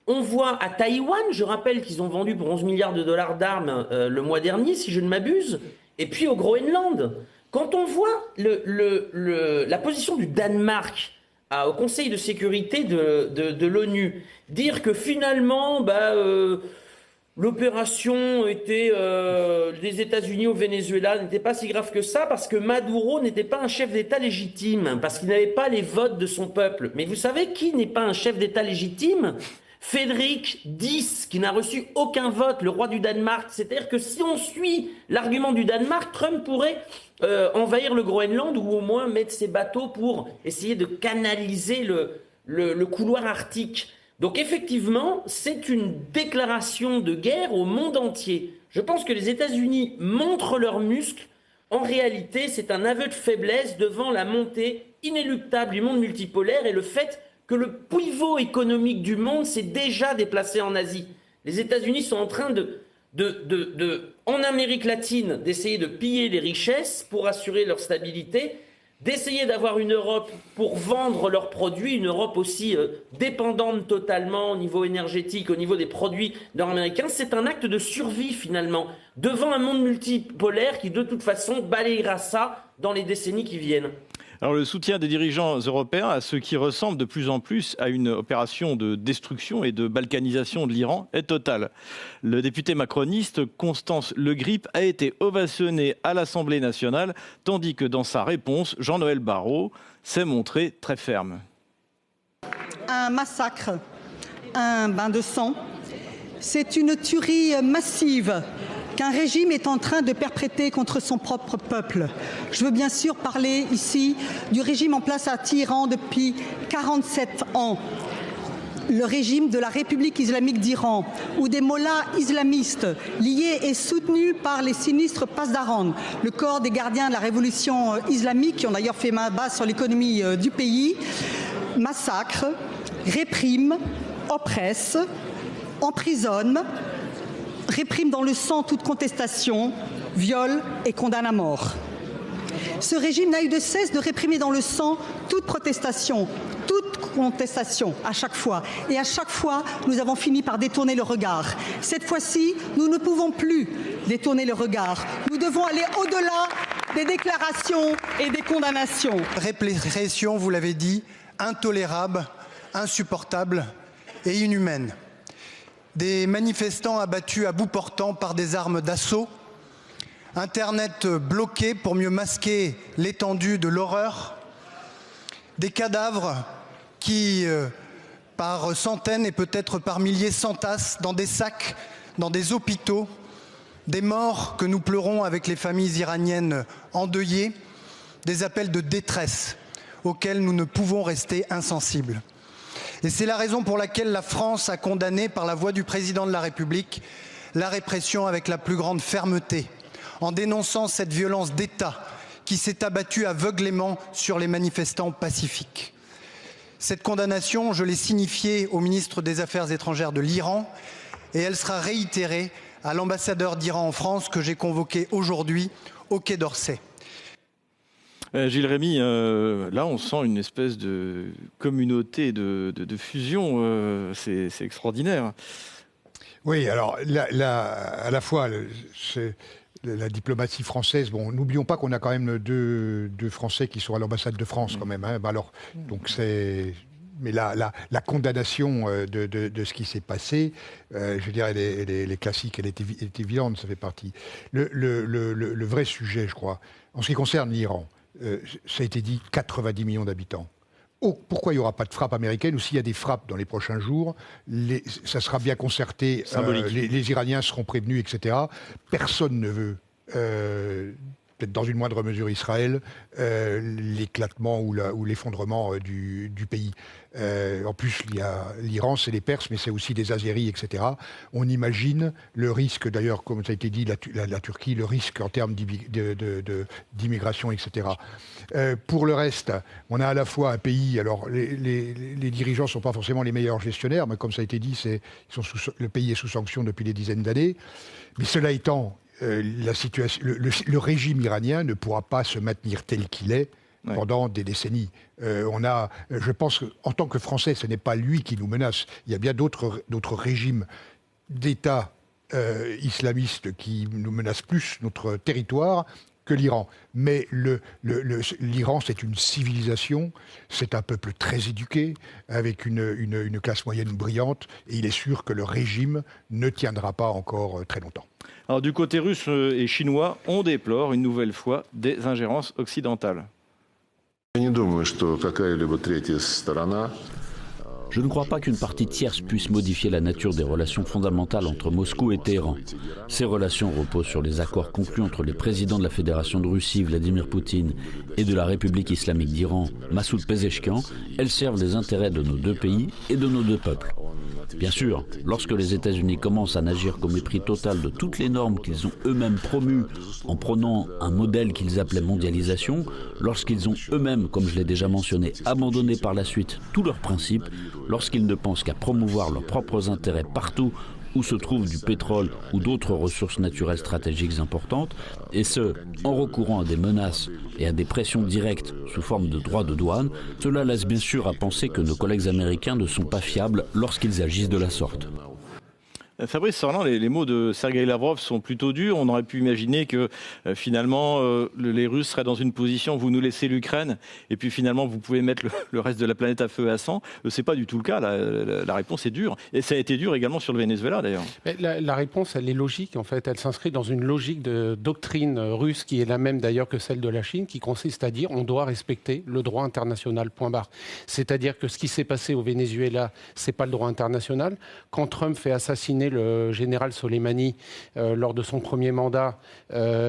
On voit à Taïwan, je rappelle qu'ils ont vendu pour 11 milliards de dollars d'armes le mois dernier, si je ne m'abuse, et puis au Groenland. Quand on voit la position du Danemark au Conseil de sécurité de l'ONU, dire que finalement, l'opération des États-Unis au Venezuela n'était pas si grave que ça parce que Maduro n'était pas un chef d'État légitime, parce qu'il n'avait pas les votes de son peuple. Mais vous savez qui n'est pas un chef d'État légitime ? Frédéric X, qui n'a reçu aucun vote, le roi du Danemark. C'est-à-dire que si on suit l'argument du Danemark, Trump pourrait envahir le Groenland ou au moins mettre ses bateaux pour essayer de canaliser le couloir arctique. Donc effectivement, c'est une déclaration de guerre au monde entier. Je pense que les États-Unis montrent leurs muscles. En réalité, c'est un aveu de faiblesse devant la montée inéluctable du monde multipolaire et le fait que le pivot économique du monde s'est déjà déplacé en Asie. Les États-Unis sont en train en Amérique latine, d'essayer de piller les richesses pour assurer leur stabilité, d'essayer d'avoir une Europe pour vendre leurs produits, une Europe aussi dépendante totalement au niveau énergétique, au niveau des produits nord-américains. C'est un acte de survie finalement, devant un monde multipolaire qui de toute façon balayera ça dans les décennies qui viennent. Alors le soutien des dirigeants européens à ce qui ressemble de plus en plus à une opération de destruction et de balkanisation de l'Iran est total. Le député macroniste Constance Le Grip a été ovationné à l'Assemblée nationale, tandis que dans sa réponse, Jean-Noël Barrot s'est montré très ferme. Un massacre, un bain de sang, c'est une tuerie massive qu'un régime est en train de perpétrer contre son propre peuple. Je veux bien sûr parler ici du régime en place à Téhéran depuis 47 ans. Le régime de la République islamique d'Iran, où des mollahs islamistes liés et soutenus par les sinistres Pasdaran, le corps des gardiens de la révolution islamique, qui ont d'ailleurs fait main basse sur l'économie du pays, massacrent, répriment, oppressent, emprisonnent, réprime dans le sang toute contestation, viole et condamne à mort. Ce régime n'a eu de cesse de réprimer dans le sang toute protestation, toute contestation à chaque fois. Et à chaque fois, nous avons fini par détourner le regard. Cette fois-ci, nous ne pouvons plus détourner le regard. Nous devons aller au-delà des déclarations et des condamnations. Répression, vous l'avez dit, intolérable, insupportable et inhumaine. Des manifestants abattus à bout portant par des armes d'assaut, Internet bloqué pour mieux masquer l'étendue de l'horreur, des cadavres qui, par centaines et peut-être par milliers, s'entassent dans des sacs, dans des hôpitaux, des morts que nous pleurons avec les familles iraniennes endeuillées, des appels de détresse auxquels nous ne pouvons rester insensibles. Et c'est la raison pour laquelle la France a condamné, par la voix du président de la République, la répression avec la plus grande fermeté, en dénonçant cette violence d'État qui s'est abattue aveuglément sur les manifestants pacifiques. Cette condamnation, je l'ai signifiée au ministre des Affaires étrangères de l'Iran et elle sera réitérée à l'ambassadeur d'Iran en France que j'ai convoqué aujourd'hui au Quai d'Orsay. Gilles Rémy, là on sent une espèce de communauté de fusion, c'est extraordinaire. Oui, alors à la fois, la diplomatie française, bon, n'oublions pas qu'on a quand même deux Français qui sont à l'ambassade de France quand même. Hein. Donc c'est... Mais la condamnation de ce qui s'est passé, je dirais, elle est classique, elle est évidente, ça fait partie. Le vrai sujet, je crois, en ce qui concerne l'Iran, ça a été dit, 90 millions d'habitants. Pourquoi il n'y aura pas de frappe américaine, ou s'il y a des frappes dans les prochains jours, ça sera bien concerté, les Iraniens seront prévenus, etc. Personne ne veut peut-être dans une moindre mesure Israël, l'éclatement ou l'effondrement du pays. En plus, il y a l'Iran, c'est les Perses, mais c'est aussi des Azéris, etc. On imagine le risque, d'ailleurs, comme ça a été dit, la Turquie, le risque en termes d'immigration, etc. Pour le reste, on a à la fois un pays, alors les dirigeants ne sont pas forcément les meilleurs gestionnaires, mais comme ça a été dit, le pays est sous sanction depuis des dizaines d'années. Mais cela étant, le régime iranien ne pourra pas se maintenir tel qu'il est pendant des décennies. Je pense qu'en tant que Français, ce n'est pas lui qui nous menace. Il y a bien d'autres régimes d'État islamistes qui nous menacent plus notre territoire que l'Iran. Mais l'Iran, c'est une civilisation, c'est un peuple très éduqué, avec une classe moyenne brillante, et il est sûr que le régime ne tiendra pas encore très longtemps. Alors du côté russe et chinois, on déplore une nouvelle fois des ingérences occidentales. Je ne crois pas qu'une partie tierce puisse modifier la nature des relations fondamentales entre Moscou et Téhéran. Ces relations reposent sur les accords conclus entre les présidents de la Fédération de Russie, Vladimir Poutine, et de la République islamique d'Iran, Massoud Pezeshkian. Elles servent les intérêts de nos deux pays et de nos deux peuples. Bien sûr, lorsque les États-Unis commencent à n'agir qu'au mépris total de toutes les normes qu'ils ont eux-mêmes promues en prenant un modèle qu'ils appelaient mondialisation, lorsqu'ils ont eux-mêmes, comme je l'ai déjà mentionné, abandonné par la suite tous leurs principes, lorsqu'ils ne pensent qu'à promouvoir leurs propres intérêts partout où se trouve du pétrole ou d'autres ressources naturelles stratégiques importantes, et ce, en recourant à des menaces et à des pressions directes sous forme de droits de douane, cela laisse bien sûr à penser que nos collègues américains ne sont pas fiables lorsqu'ils agissent de la sorte. Fabrice Sorland, les mots de Sergueï Lavrov sont plutôt durs. On aurait pu imaginer que finalement les Russes seraient dans une position, vous nous laissez l'Ukraine et puis finalement vous pouvez mettre le reste de la planète à feu et à sang. C'est pas du tout le cas. La réponse est dure. Et ça a été dur également sur le Venezuela d'ailleurs. La réponse, elle est logique en fait. Elle s'inscrit dans une logique de doctrine russe qui est la même d'ailleurs que celle de la Chine, qui consiste à dire on doit respecter le droit international, point barre. C'est-à-dire que ce qui s'est passé au Venezuela, c'est pas le droit international. Quand Trump fait assassiner le général Soleimani lors de son premier mandat,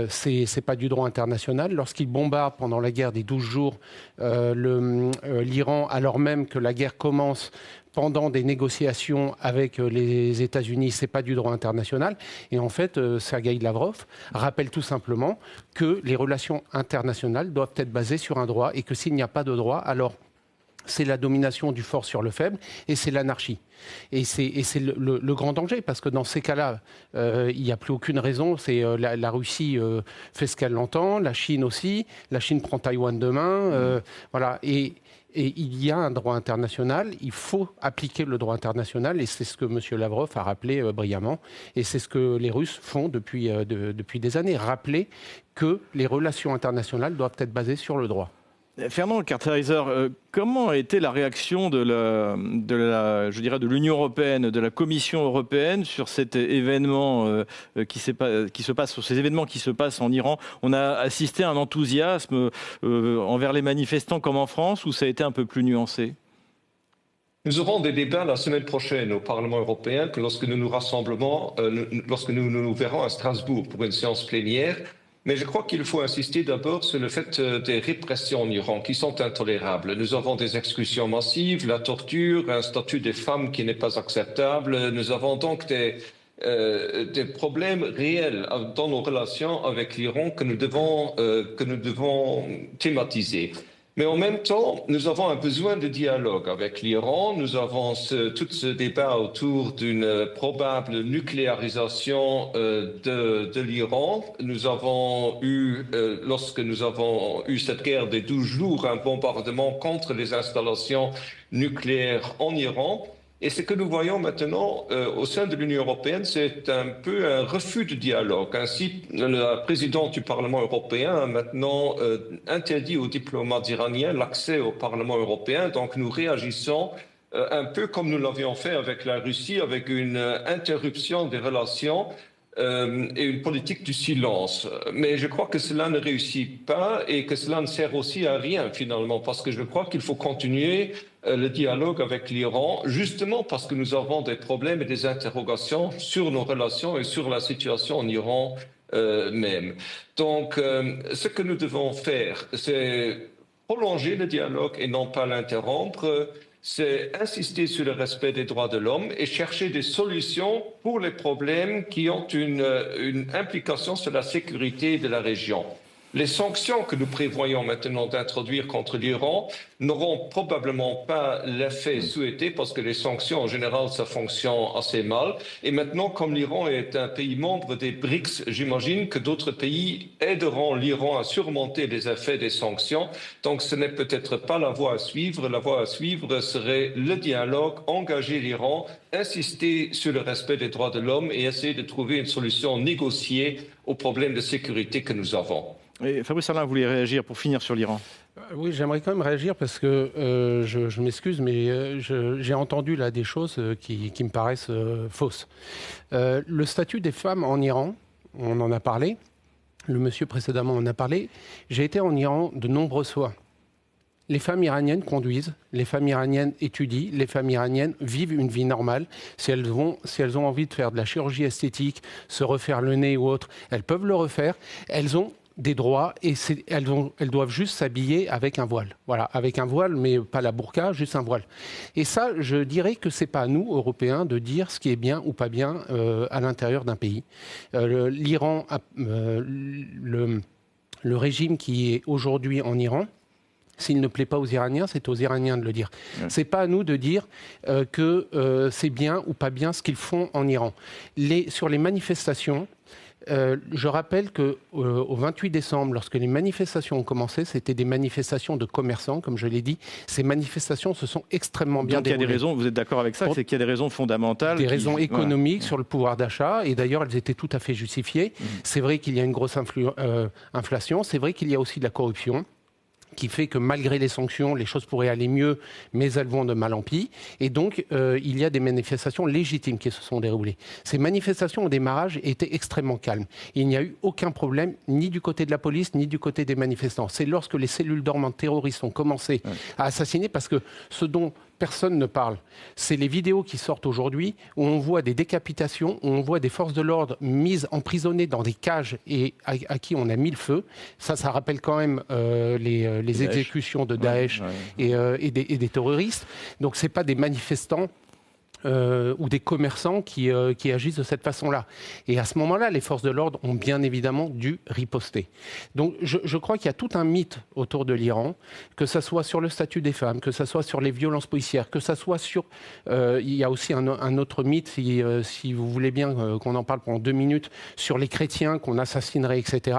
c'est pas du droit international. Lorsqu'il bombarde pendant la guerre des 12 jours l'Iran, alors même que la guerre commence pendant des négociations avec les États-Unis, c'est pas du droit international. Et en fait, Sergueï Lavrov rappelle tout simplement que les relations internationales doivent être basées sur un droit et que s'il n'y a pas de droit, alors c'est la domination du fort sur le faible et c'est l'anarchie. Et c'est le grand danger, parce que dans ces cas-là, il n'y a plus aucune raison. La Russie fait ce qu'elle entend, la Chine aussi. La Chine prend Taïwan demain. Voilà. Et il y a un droit international, il faut appliquer le droit international, et c'est ce que M. Lavrov a rappelé brillamment. Et c'est ce que les Russes font depuis des années, rappeler que les relations internationales doivent être basées sur le droit. Fernand Carterizer, comment a été la réaction de l'Union européenne, de la Commission européenne sur cet événement qui se passe, sur ces événements qui se passent en Iran? On a assisté à un enthousiasme envers les manifestants comme en France, ou ça a été un peu plus nuancé? Nous aurons des débats la semaine prochaine au Parlement européen, lorsque nous nous verrons à Strasbourg pour une séance plénière. Mais je crois qu'il faut insister d'abord sur le fait des répressions en Iran qui sont intolérables. Nous avons des exécutions massives, la torture, un statut des femmes qui n'est pas acceptable. Nous avons donc des problèmes réels dans nos relations avec l'Iran que nous devons thématiser. Mais en même temps, nous avons un besoin de dialogue avec l'Iran. Nous avons tout ce débat autour d'une probable nucléarisation de l'Iran. Nous avons eu, lorsque nous avons eu cette guerre des 12 jours, un bombardement contre les installations nucléaires en Iran. Et ce que nous voyons maintenant au sein de l'Union européenne, c'est un peu un refus de dialogue. Ainsi, la présidente du Parlement européen a maintenant interdit aux diplomates iraniens l'accès au Parlement européen. Donc nous réagissons un peu comme nous l'avions fait avec la Russie, avec une interruption des relations et une politique du silence. Mais je crois que cela ne réussit pas et que cela ne sert aussi à rien finalement, parce que je crois qu'il faut continuer le dialogue avec l'Iran, justement parce que nous avons des problèmes et des interrogations sur nos relations et sur la situation en Iran même. Donc, ce que nous devons faire, c'est prolonger le dialogue et non pas l'interrompre. C'est insister sur le respect des droits de l'homme et chercher des solutions pour les problèmes qui ont une implication sur la sécurité de la région. Les sanctions que nous prévoyons maintenant d'introduire contre l'Iran n'auront probablement pas l'effet souhaité parce que les sanctions, en général, ça fonctionne assez mal. Et maintenant, comme l'Iran est un pays membre des BRICS, j'imagine que d'autres pays aideront l'Iran à surmonter les effets des sanctions. Donc, ce n'est peut-être pas la voie à suivre. La voie à suivre serait le dialogue, engager l'Iran, insister sur le respect des droits de l'homme et essayer de trouver une solution négociée aux problèmes de sécurité que nous avons. Et Fabrice Arlin voulait réagir pour finir sur l'Iran. Oui, j'aimerais quand même réagir parce que je m'excuse, mais j'ai entendu là des choses qui me paraissent fausses. Le statut des femmes en Iran, on en a parlé, le monsieur précédemment en a parlé. J'ai été en Iran de nombreuses fois. Les femmes iraniennes conduisent, les femmes iraniennes étudient, les femmes iraniennes vivent une vie normale. Si elles ont envie de faire de la chirurgie esthétique, se refaire le nez ou autre, elles peuvent le refaire. Elles ont des droits et elles doivent juste s'habiller avec un voile. Voilà, avec un voile, mais pas la burqa, juste un voile. Et ça, je dirais que c'est pas à nous, Européens, de dire ce qui est bien ou pas bien à l'intérieur d'un pays. L'Iran, le régime qui est aujourd'hui en Iran, s'il ne plaît pas aux Iraniens, c'est aux Iraniens de le dire. Ouais. C'est pas à nous de dire que c'est bien ou pas bien ce qu'ils font en Iran. Sur les manifestations, je rappelle qu'au 28 décembre, lorsque les manifestations ont commencé, c'était des manifestations de commerçants, comme je l'ai dit. Ces manifestations se sont extrêmement bien déroulées. Donc il y a des raisons, vous êtes d'accord avec ça, c'est qu'il y a des raisons fondamentales. Des raisons économiques sur le pouvoir d'achat, et d'ailleurs elles étaient tout à fait justifiées. C'est vrai qu'il y a une grosse inflation, c'est vrai qu'il y a aussi de la corruption, qui fait que malgré les sanctions, les choses pourraient aller mieux, mais elles vont de mal en pis. Et donc, il y a des manifestations légitimes qui se sont déroulées. Ces manifestations au démarrage étaient extrêmement calmes. Il n'y a eu aucun problème, ni du côté de la police, ni du côté des manifestants. C'est lorsque les cellules dormantes terroristes ont commencé à assassiner, parce que ce dont personne ne parle, c'est les vidéos qui sortent aujourd'hui où on voit des décapitations, où on voit des forces de l'ordre mises, emprisonnées dans des cages et à qui on a mis le feu. Ça rappelle quand même les exécutions de Daesh et des terroristes. Donc ce n'est pas des manifestants ou des commerçants qui agissent de cette façon-là. Et à ce moment-là, les forces de l'ordre ont bien évidemment dû riposter. Donc je crois qu'il y a tout un mythe autour de l'Iran, que ce soit sur le statut des femmes, que ce soit sur les violences policières, que ce soit sur... il y a aussi un autre mythe, si vous voulez bien qu'on en parle pendant 2 minutes, sur les chrétiens qu'on assassinerait, etc.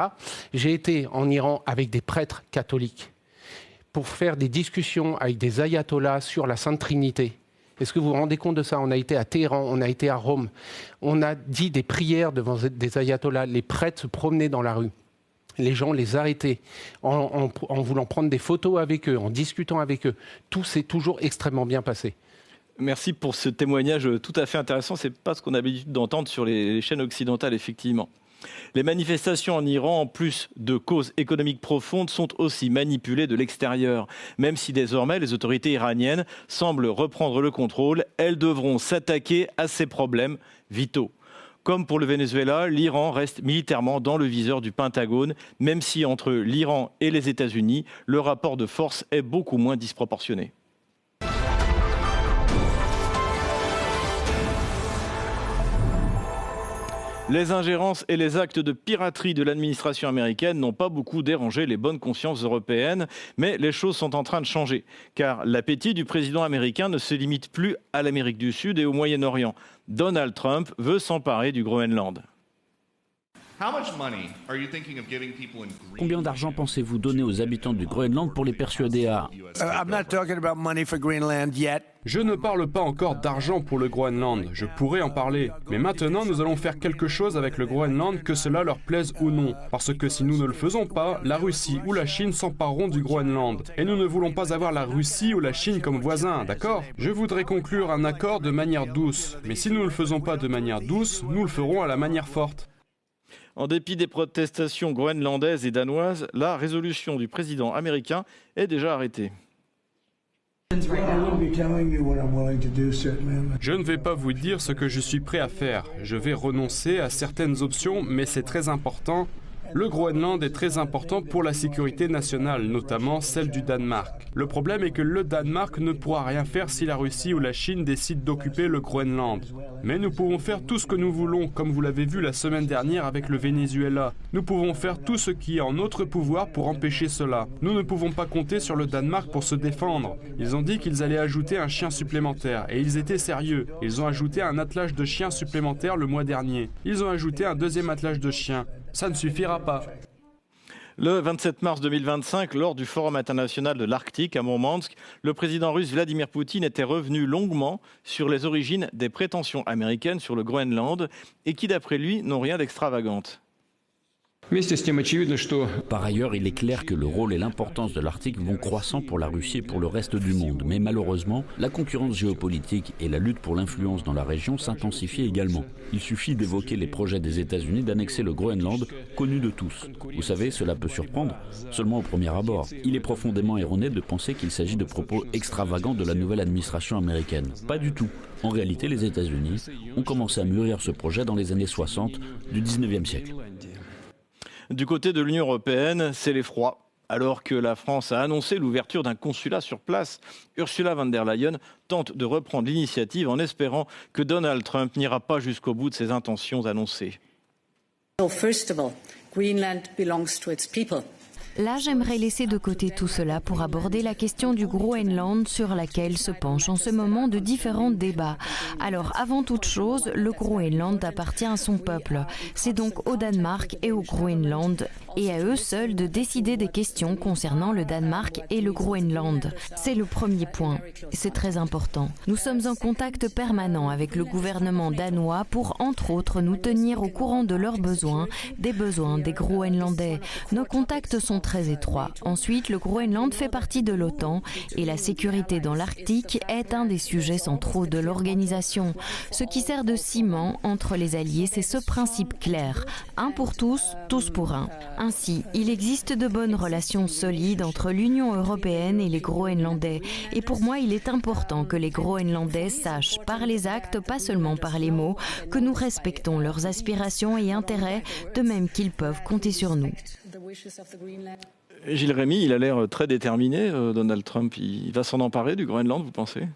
J'ai été en Iran avec des prêtres catholiques pour faire des discussions avec des ayatollahs sur la Sainte Trinité. Est-ce que vous vous rendez compte de ça? On a été à Téhéran, on a été à Rome. On a dit des prières devant des ayatollahs. Les prêtres se promenaient dans la rue. Les gens les arrêtaient en voulant prendre des photos avec eux, en discutant avec eux. Tout s'est toujours extrêmement bien passé. Merci pour ce témoignage tout à fait intéressant. Ce n'est pas ce qu'on a l'habitude d'entendre sur les chaînes occidentales, effectivement. Les manifestations en Iran, en plus de causes économiques profondes, sont aussi manipulées de l'extérieur. Même si désormais les autorités iraniennes semblent reprendre le contrôle, elles devront s'attaquer à ces problèmes vitaux. Comme pour le Venezuela, l'Iran reste militairement dans le viseur du Pentagone, même si entre l'Iran et les États-Unis, le rapport de force est beaucoup moins disproportionné. Les ingérences et les actes de piraterie de l'administration américaine n'ont pas beaucoup dérangé les bonnes consciences européennes, mais les choses sont en train de changer, car l'appétit du président américain ne se limite plus à l'Amérique du Sud et au Moyen-Orient. Donald Trump veut s'emparer du Groenland. Combien d'argent pensez-vous donner aux habitants du Groenland pour les persuader à... Je ne parle pas encore d'argent pour le Groenland, je pourrais en parler. Mais maintenant, nous allons faire quelque chose avec le Groenland, que cela leur plaise ou non. Parce que si nous ne le faisons pas, la Russie ou la Chine s'empareront du Groenland. Et nous ne voulons pas avoir la Russie ou la Chine comme voisins, d'accord? Je voudrais conclure un accord de manière douce. Mais si nous ne le faisons pas de manière douce, nous le ferons à la manière forte. En dépit des protestations groenlandaises et danoises, la résolution du président américain est déjà arrêtée. Je ne vais pas vous dire ce que je suis prêt à faire. Je vais renoncer à certaines options, mais c'est très important. Le Groenland est très important pour la sécurité nationale, notamment celle du Danemark. Le problème est que le Danemark ne pourra rien faire si la Russie ou la Chine décident d'occuper le Groenland. Mais nous pouvons faire tout ce que nous voulons, comme vous l'avez vu la semaine dernière avec le Venezuela. Nous pouvons faire tout ce qui est en notre pouvoir pour empêcher cela. Nous ne pouvons pas compter sur le Danemark pour se défendre. Ils ont dit qu'ils allaient ajouter un chien supplémentaire, et ils étaient sérieux. Ils ont ajouté un attelage de chiens supplémentaire le mois dernier. Ils ont ajouté un deuxième attelage de chiens. Ça ne suffira pas. Le 27 mars 2025, lors du Forum international de l'Arctique à Mourmansk, le président russe Vladimir Poutine était revenu longuement sur les origines des prétentions américaines sur le Groenland et qui, d'après lui, n'ont rien d'extravagante. Par ailleurs, il est clair que le rôle et l'importance de l'Arctique vont croissant pour la Russie et pour le reste du monde. Mais malheureusement, la concurrence géopolitique et la lutte pour l'influence dans la région s'intensifient également. Il suffit d'évoquer les projets des États-Unis d'annexer le Groenland, connu de tous. Vous savez, cela peut surprendre, seulement au premier abord. Il est profondément erroné de penser qu'il s'agit de propos extravagants de la nouvelle administration américaine. Pas du tout. En réalité, les États-Unis ont commencé à mûrir ce projet dans les années 60 du 19e siècle. Du côté de l'Union européenne, c'est l'effroi. Alors que la France a annoncé l'ouverture d'un consulat sur place, Ursula von der Leyen tente de reprendre l'initiative en espérant que Donald Trump n'ira pas jusqu'au bout de ses intentions annoncées. First of all, Greenland belongs to its people. Là, j'aimerais laisser de côté tout cela pour aborder la question du Groenland sur laquelle se penchent en ce moment de différents débats. Alors, avant toute chose, le Groenland appartient à son peuple. C'est donc au Danemark et au Groenland et à eux seuls de décider des questions concernant le Danemark et le Groenland. C'est le premier point. C'est très important. Nous sommes en contact permanent avec le gouvernement danois pour, entre autres, nous tenir au courant de leurs besoins, des besoins des Groenlandais. Nos contacts sont très étroits. Ensuite, le Groenland fait partie de l'OTAN et la sécurité dans l'Arctique est un des sujets centraux de l'organisation. Ce qui sert de ciment entre les alliés, c'est ce principe clair. Un pour tous, tous pour un. Ainsi, il existe de bonnes relations solides entre l'Union européenne et les Groenlandais. Et pour moi, il est important que les Groenlandais sachent, par les actes, pas seulement par les mots, que nous respectons leurs aspirations et intérêts, de même qu'ils peuvent compter sur nous. Gilles Rémy, il a l'air très déterminé, Donald Trump. Il va s'en emparer du Groenland, vous pensez ?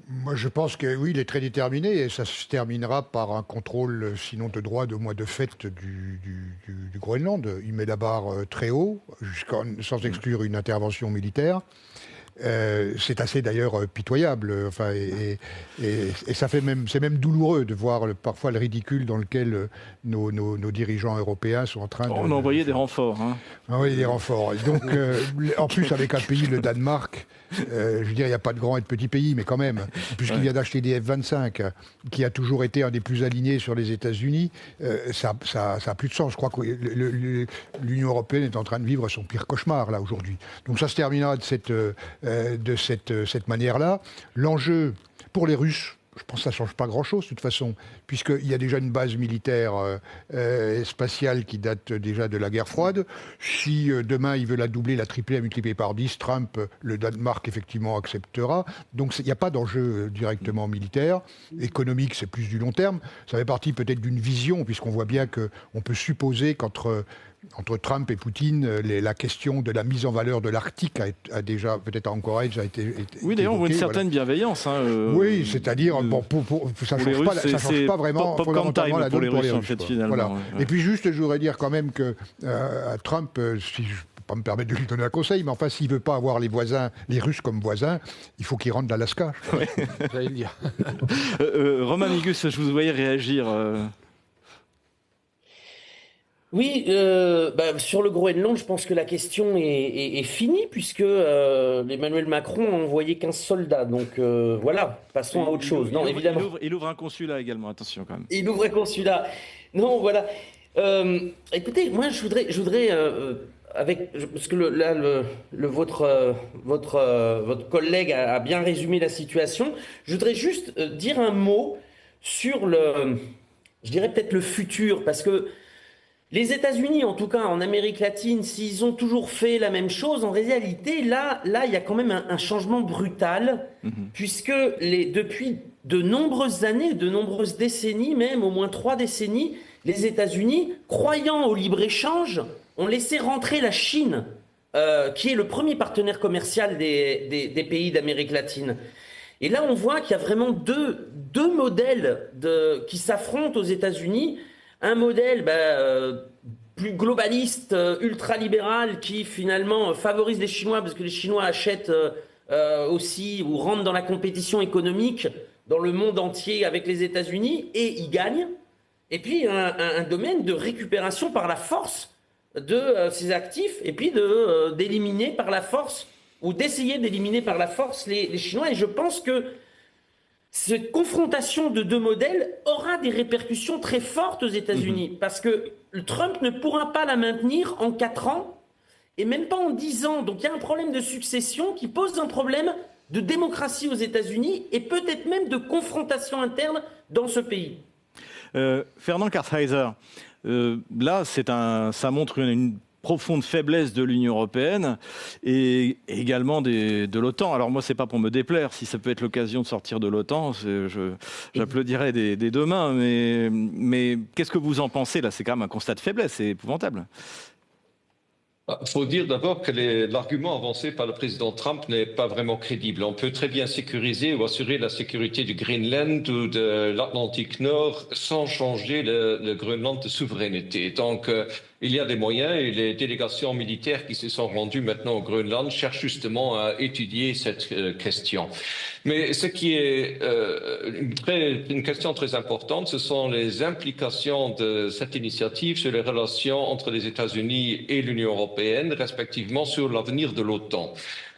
Moi, je pense que oui, il est très déterminé et ça se terminera par un contrôle, sinon de droit, de moins de fait du Groenland. Il met la barre très haut, sans exclure une intervention militaire. C'est assez d'ailleurs pitoyable. Enfin, et ça fait même, c'est même douloureux de voir parfois le ridicule dans lequel nos dirigeants européens sont en train de. On a envoyé des renforts. Hein. On a envoyé des renforts. Et donc, en plus, avec un pays, le Danemark, je veux dire, il n'y a pas de grands et de petits pays, mais quand même, puisqu'il vient d'acheter des F-25, qui a toujours été un des plus alignés sur les États-Unis, ça a plus de sens. Je crois que l'Union européenne est en train de vivre son pire cauchemar là aujourd'hui. Donc ça se terminera de cette manière-là. L'enjeu pour les Russes, je pense que ça ne change pas grand-chose de toute façon, puisqu'il y a déjà une base militaire spatiale qui date déjà de la guerre froide. Si demain il veut la doubler, la tripler, la multiplier par 10, Trump, le Danemark effectivement acceptera. Donc il n'y a pas d'enjeu directement militaire. Économique, c'est plus du long terme. Ça fait partie peut-être d'une vision, puisqu'on voit bien qu'on peut supposer qu'entre Trump et Poutine, la question de la mise en valeur de l'Arctique a déjà, peut-être à Anchorage, a été oui, d'ailleurs, on voit une certaine bienveillance. Hein, oui, c'est-à-dire, bon, ça ne change pas vraiment fondamentalement la donne pour les Russes. Voilà. Et puis juste, je voudrais dire quand même que Trump, si je ne peux pas me permettre de lui donner un conseil, mais enfin, s'il ne veut pas avoir les Russes comme voisins, il faut qu'il rentre d'Alaska. J'allais le dire. Romain Migus, je vous voyais réagir. Oui, sur le Groenland, je pense que la question est finie puisque Emmanuel Macron a envoyé 15 soldats. Donc voilà, passons à autre chose. Non, évidemment. Il ouvre un consulat également, attention quand même. Il ouvre un consulat. Non, voilà. Écoutez, moi je voudrais parce que votre collègue a bien résumé la situation. Je voudrais juste dire un mot sur je dirais peut-être le futur, parce que Les États-Unis, en tout cas en Amérique latine, s'ils ont toujours fait la même chose, en réalité, là, il y a quand même un changement brutal, puisque depuis de nombreuses années, de nombreuses décennies, même au moins 3 décennies, les États-Unis, croyant au libre-échange, ont laissé rentrer la Chine, qui est le premier partenaire commercial des pays d'Amérique latine. Et là, on voit qu'il y a vraiment deux modèles qui s'affrontent aux États-Unis. Un modèle plus globaliste, ultralibéral, qui finalement favorise les Chinois, parce que les Chinois achètent aussi ou rentrent dans la compétition économique dans le monde entier avec les États-Unis, et ils gagnent. Et puis un domaine de récupération par la force de ces actifs, et puis d'éliminer par la force, ou d'essayer d'éliminer par la force les Chinois. Et je pense que cette confrontation de 2 modèles aura des répercussions très fortes aux États-Unis, parce que Trump ne pourra pas la maintenir en 4 ans, et même pas en 10 ans. Donc il y a un problème de succession qui pose un problème de démocratie aux États-Unis, et peut-être même de confrontation interne dans ce pays. Fernand Kartheiser, là, ça montre une profonde faiblesse de l'Union européenne et également de l'OTAN. Alors moi, c'est pas pour me déplaire. Si ça peut être l'occasion de sortir de l'OTAN, j'applaudirais des 2 mains. Mais qu'est-ce que vous en pensez là? C'est quand même un constat de faiblesse, c'est épouvantable. Il faut dire d'abord que l'argument avancé par le président Trump n'est pas vraiment crédible. On peut très bien sécuriser ou assurer la sécurité du Groenland ou de l'Atlantique Nord sans changer le Groenland de souveraineté. Donc, il y a des moyens, et les délégations militaires qui se sont rendues maintenant au Groenland cherchent justement à étudier cette question. Mais ce qui est une question très importante, ce sont les implications de cette initiative sur les relations entre les États-Unis et l'Union européenne, respectivement sur l'avenir de l'OTAN.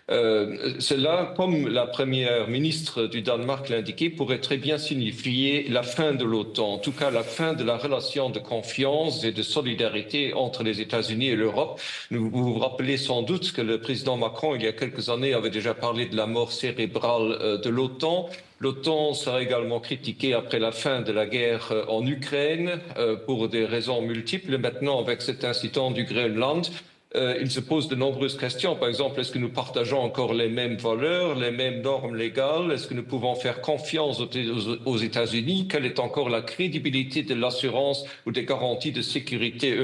Cela, comme la première ministre du Danemark l'a indiqué, pourrait très bien signifier la fin de l'OTAN, en tout cas la fin de la relation de confiance et de solidarité entre les États-Unis et l'Europe. Vous vous rappelez sans doute que le président Macron, il y a quelques années, avait déjà parlé de la mort cérébrale de l'OTAN. L'OTAN sera également critiquée après la fin de la guerre en Ukraine pour des raisons multiples. Maintenant, avec cet incident du Groenland, il se pose de nombreuses questions. Par exemple, est-ce que nous partageons encore les mêmes valeurs, les mêmes normes légales? Est-ce que nous pouvons faire confiance aux États-Unis? Quelle est encore la crédibilité de l'assurance ou des garanties de sécurité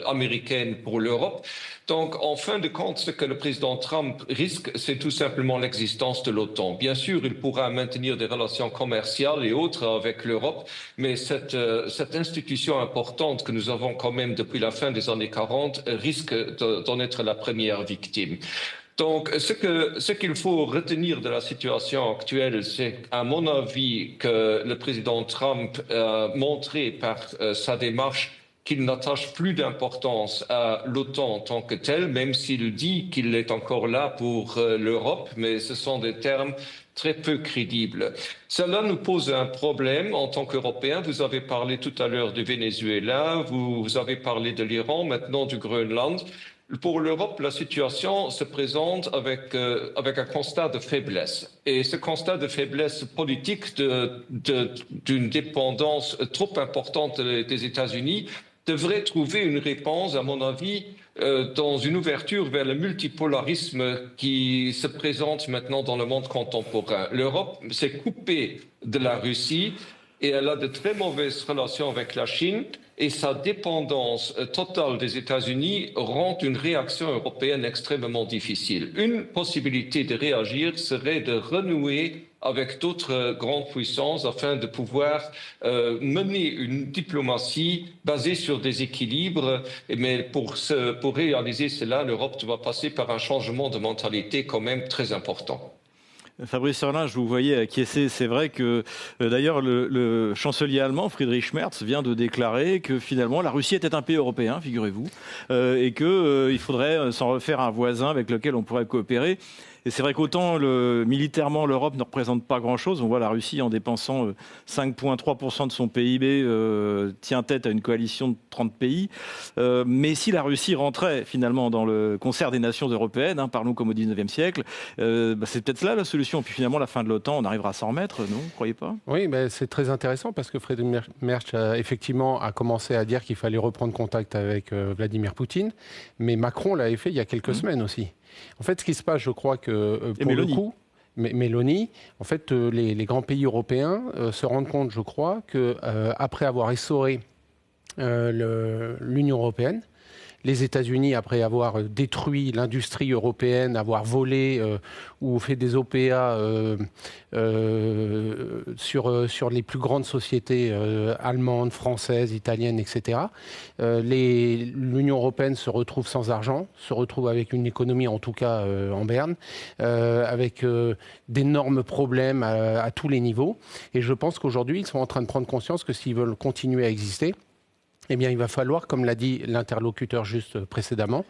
américaine pour l'Europe? Donc, en fin de compte, ce que le président Trump risque, c'est tout simplement l'existence de l'OTAN. Bien sûr, il pourra maintenir des relations commerciales et autres avec l'Europe, mais cette institution importante que nous avons quand même depuis la fin des années 40 risque d'en être la première victime. Donc, ce qu'il faut retenir de la situation actuelle, c'est, à mon avis, que le président Trump a montré par sa démarche qu'il n'attache plus d'importance à l'OTAN en tant que tel, même s'il dit qu'il est encore là pour l'Europe, mais ce sont des termes très peu crédibles. Cela nous pose un problème en tant qu'Européens. Vous avez parlé tout à l'heure du Venezuela, vous avez parlé de l'Iran, maintenant du Groenland. Pour l'Europe, la situation se présente avec un constat de faiblesse. Et ce constat de faiblesse politique d'une dépendance trop importante des États-Unis devrait trouver une réponse, à mon avis, dans une ouverture vers le multipolarisme qui se présente maintenant dans le monde contemporain. L'Europe s'est coupée de la Russie et elle a de très mauvaises relations avec la Chine, et sa dépendance totale des États-Unis rend une réaction européenne extrêmement difficile. Une possibilité de réagir serait de renouer avec d'autres grandes puissances afin de pouvoir mener une diplomatie basée sur des équilibres. Mais pour réaliser cela, l'Europe doit passer par un changement de mentalité quand même très important. Fabrice Hörlin, je vous voyais acquiescer. C'est vrai que, d'ailleurs, le chancelier allemand, Friedrich Merz, vient de déclarer que finalement, la Russie était un pays européen, figurez-vous, et qu'il faudrait s'en refaire un voisin avec lequel on pourrait coopérer. Et c'est vrai qu'autant militairement l'Europe ne représente pas grand-chose. On voit la Russie en dépensant 5,3% de son PIB tient tête à une coalition de 30 pays. Mais si la Russie rentrait finalement dans le concert des nations européennes, parlons comme au 19e siècle, c'est peut-être là la solution. Puis finalement, la fin de l'OTAN, on arrivera à s'en remettre, non ? Vous ne croyez pas ? Oui, c'est très intéressant parce que Friedrich Merz effectivement a commencé à dire qu'il fallait reprendre contact avec Vladimir Poutine, mais Macron l'avait fait il y a quelques semaines aussi. En fait, ce qui se passe, je crois que pour le coup, Mélanie, en fait, les grands pays européens se rendent compte, je crois, qu'après avoir essoré l'Union européenne, les États-Unis, après avoir détruit l'industrie européenne, avoir volé ou fait des OPA sur les plus grandes sociétés allemandes, françaises, italiennes, etc., l'Union européenne se retrouve sans argent, se retrouve avec une économie, en tout cas en berne, avec d'énormes problèmes à tous les niveaux. Et je pense qu'aujourd'hui, ils sont en train de prendre conscience que s'ils veulent continuer à exister, eh bien, il va falloir, comme l'a dit l'interlocuteur juste précédemment,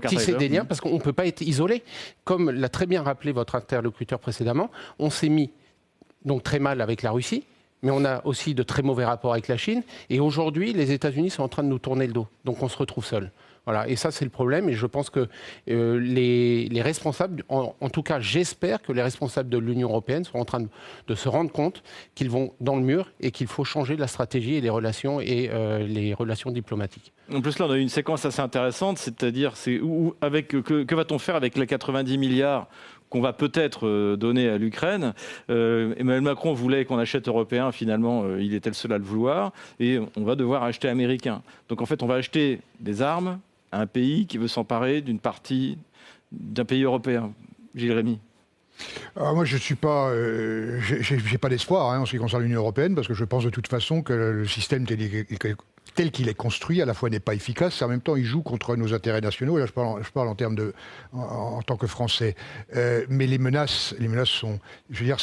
tisser des liens, parce qu'on ne peut pas être isolé. Comme l'a très bien rappelé votre interlocuteur précédemment, on s'est mis donc très mal avec la Russie, mais on a aussi de très mauvais rapports avec la Chine. Et aujourd'hui, les États-Unis sont en train de nous tourner le dos. Donc on se retrouve seul. Voilà, et ça c'est le problème, et je pense que les responsables, en tout cas j'espère que les responsables de l'Union européenne sont en train de se rendre compte qu'ils vont dans le mur et qu'il faut changer la stratégie et les relations diplomatiques. En plus là on a eu une séquence assez intéressante, c'est-à-dire que va-t-on faire avec les 90 milliards qu'on va peut-être donner à l'Ukraine. Emmanuel Macron voulait qu'on achète européen, finalement il était le seul à le vouloir, et on va devoir acheter américain. Donc en fait on va acheter des armes à un pays qui veut s'emparer d'une partie d'un pays européen. Gilles Rémy. Alors moi, je suis pas, j'ai pas d'espoir en ce qui concerne l'Union européenne, parce que je pense de toute façon que le système tel qu'il est construit, à la fois n'est pas efficace, et en même temps, il joue contre nos intérêts nationaux. Et là, je parle en tant que Français. Mais les menaces sont, je veux dire,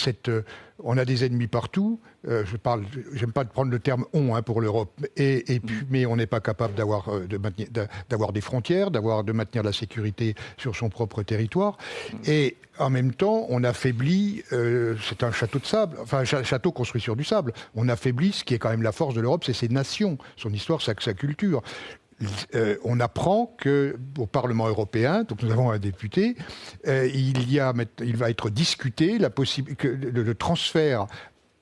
on a des ennemis partout. J'aime pas prendre le terme "on" pour l'Europe. Mais on n'est pas capable d'avoir des frontières, de maintenir la sécurité sur son propre territoire. Et en même temps, on affaiblit. C'est un château de sable, enfin un château construit sur du sable. On affaiblit ce qui est quand même la force de l'Europe, c'est ses nations, son histoire, sa culture. On apprend qu'au Parlement européen, donc nous avons un député, il va être discuté le transfert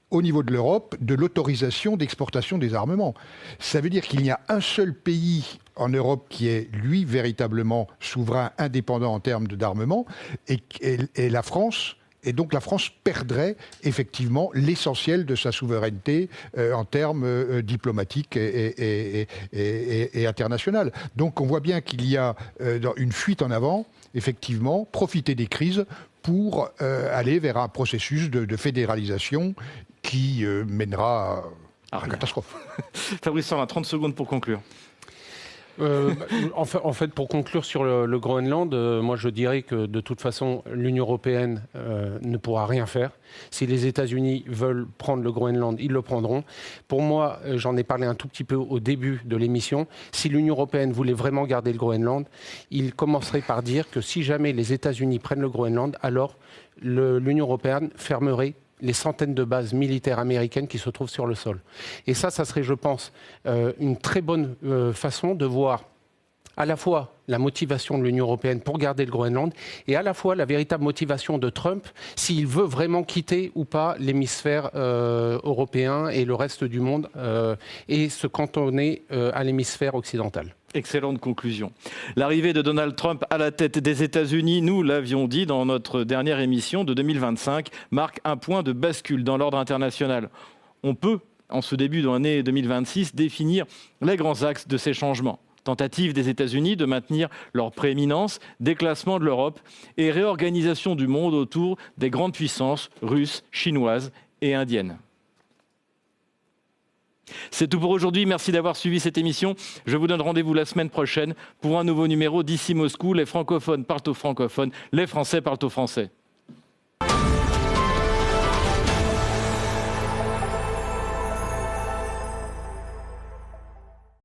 au niveau de l'Europe de l'autorisation d'exportation des armements. Ça veut dire qu'il n'y a un seul pays en Europe qui est, lui, véritablement souverain, indépendant en termes d'armement, et la France. Et donc la France perdrait effectivement l'essentiel de sa souveraineté en termes diplomatiques et internationaux. Donc on voit bien qu'il y a une fuite en avant, effectivement, profiter des crises pour aller vers un processus de fédéralisation qui mènera à la catastrophe. Fabrice Sorlin, 30 secondes pour conclure. En fait, pour conclure sur le Groenland, moi je dirais que de toute façon, l'Union européenne ne pourra rien faire. Si les États-Unis veulent prendre le Groenland, ils le prendront. Pour moi, j'en ai parlé un tout petit peu au début de l'émission, si l'Union européenne voulait vraiment garder le Groenland, il commencerait par dire que si jamais les États-Unis prennent le Groenland, alors l'Union européenne fermerait les centaines de bases militaires américaines qui se trouvent sur le sol. Et ça serait, je pense, une très bonne façon de voir à la fois la motivation de l'Union européenne pour garder le Groenland et à la fois la véritable motivation de Trump s'il veut vraiment quitter ou pas l'hémisphère européen et le reste du monde et se cantonner à l'hémisphère occidental. Excellente conclusion. L'arrivée de Donald Trump à la tête des États-Unis, nous l'avions dit dans notre dernière émission de 2025, marque un point de bascule dans l'ordre international. On peut, en ce début de l'année 2026, définir les grands axes de ces changements. Tentative des États-Unis de maintenir leur prééminence, déclassement de l'Europe et réorganisation du monde autour des grandes puissances russes, chinoises et indiennes. C'est tout pour aujourd'hui. Merci d'avoir suivi cette émission. Je vous donne rendez-vous la semaine prochaine pour un nouveau numéro d'Ici Moscou. Les francophones parlent aux francophones, les Français parlent aux Français.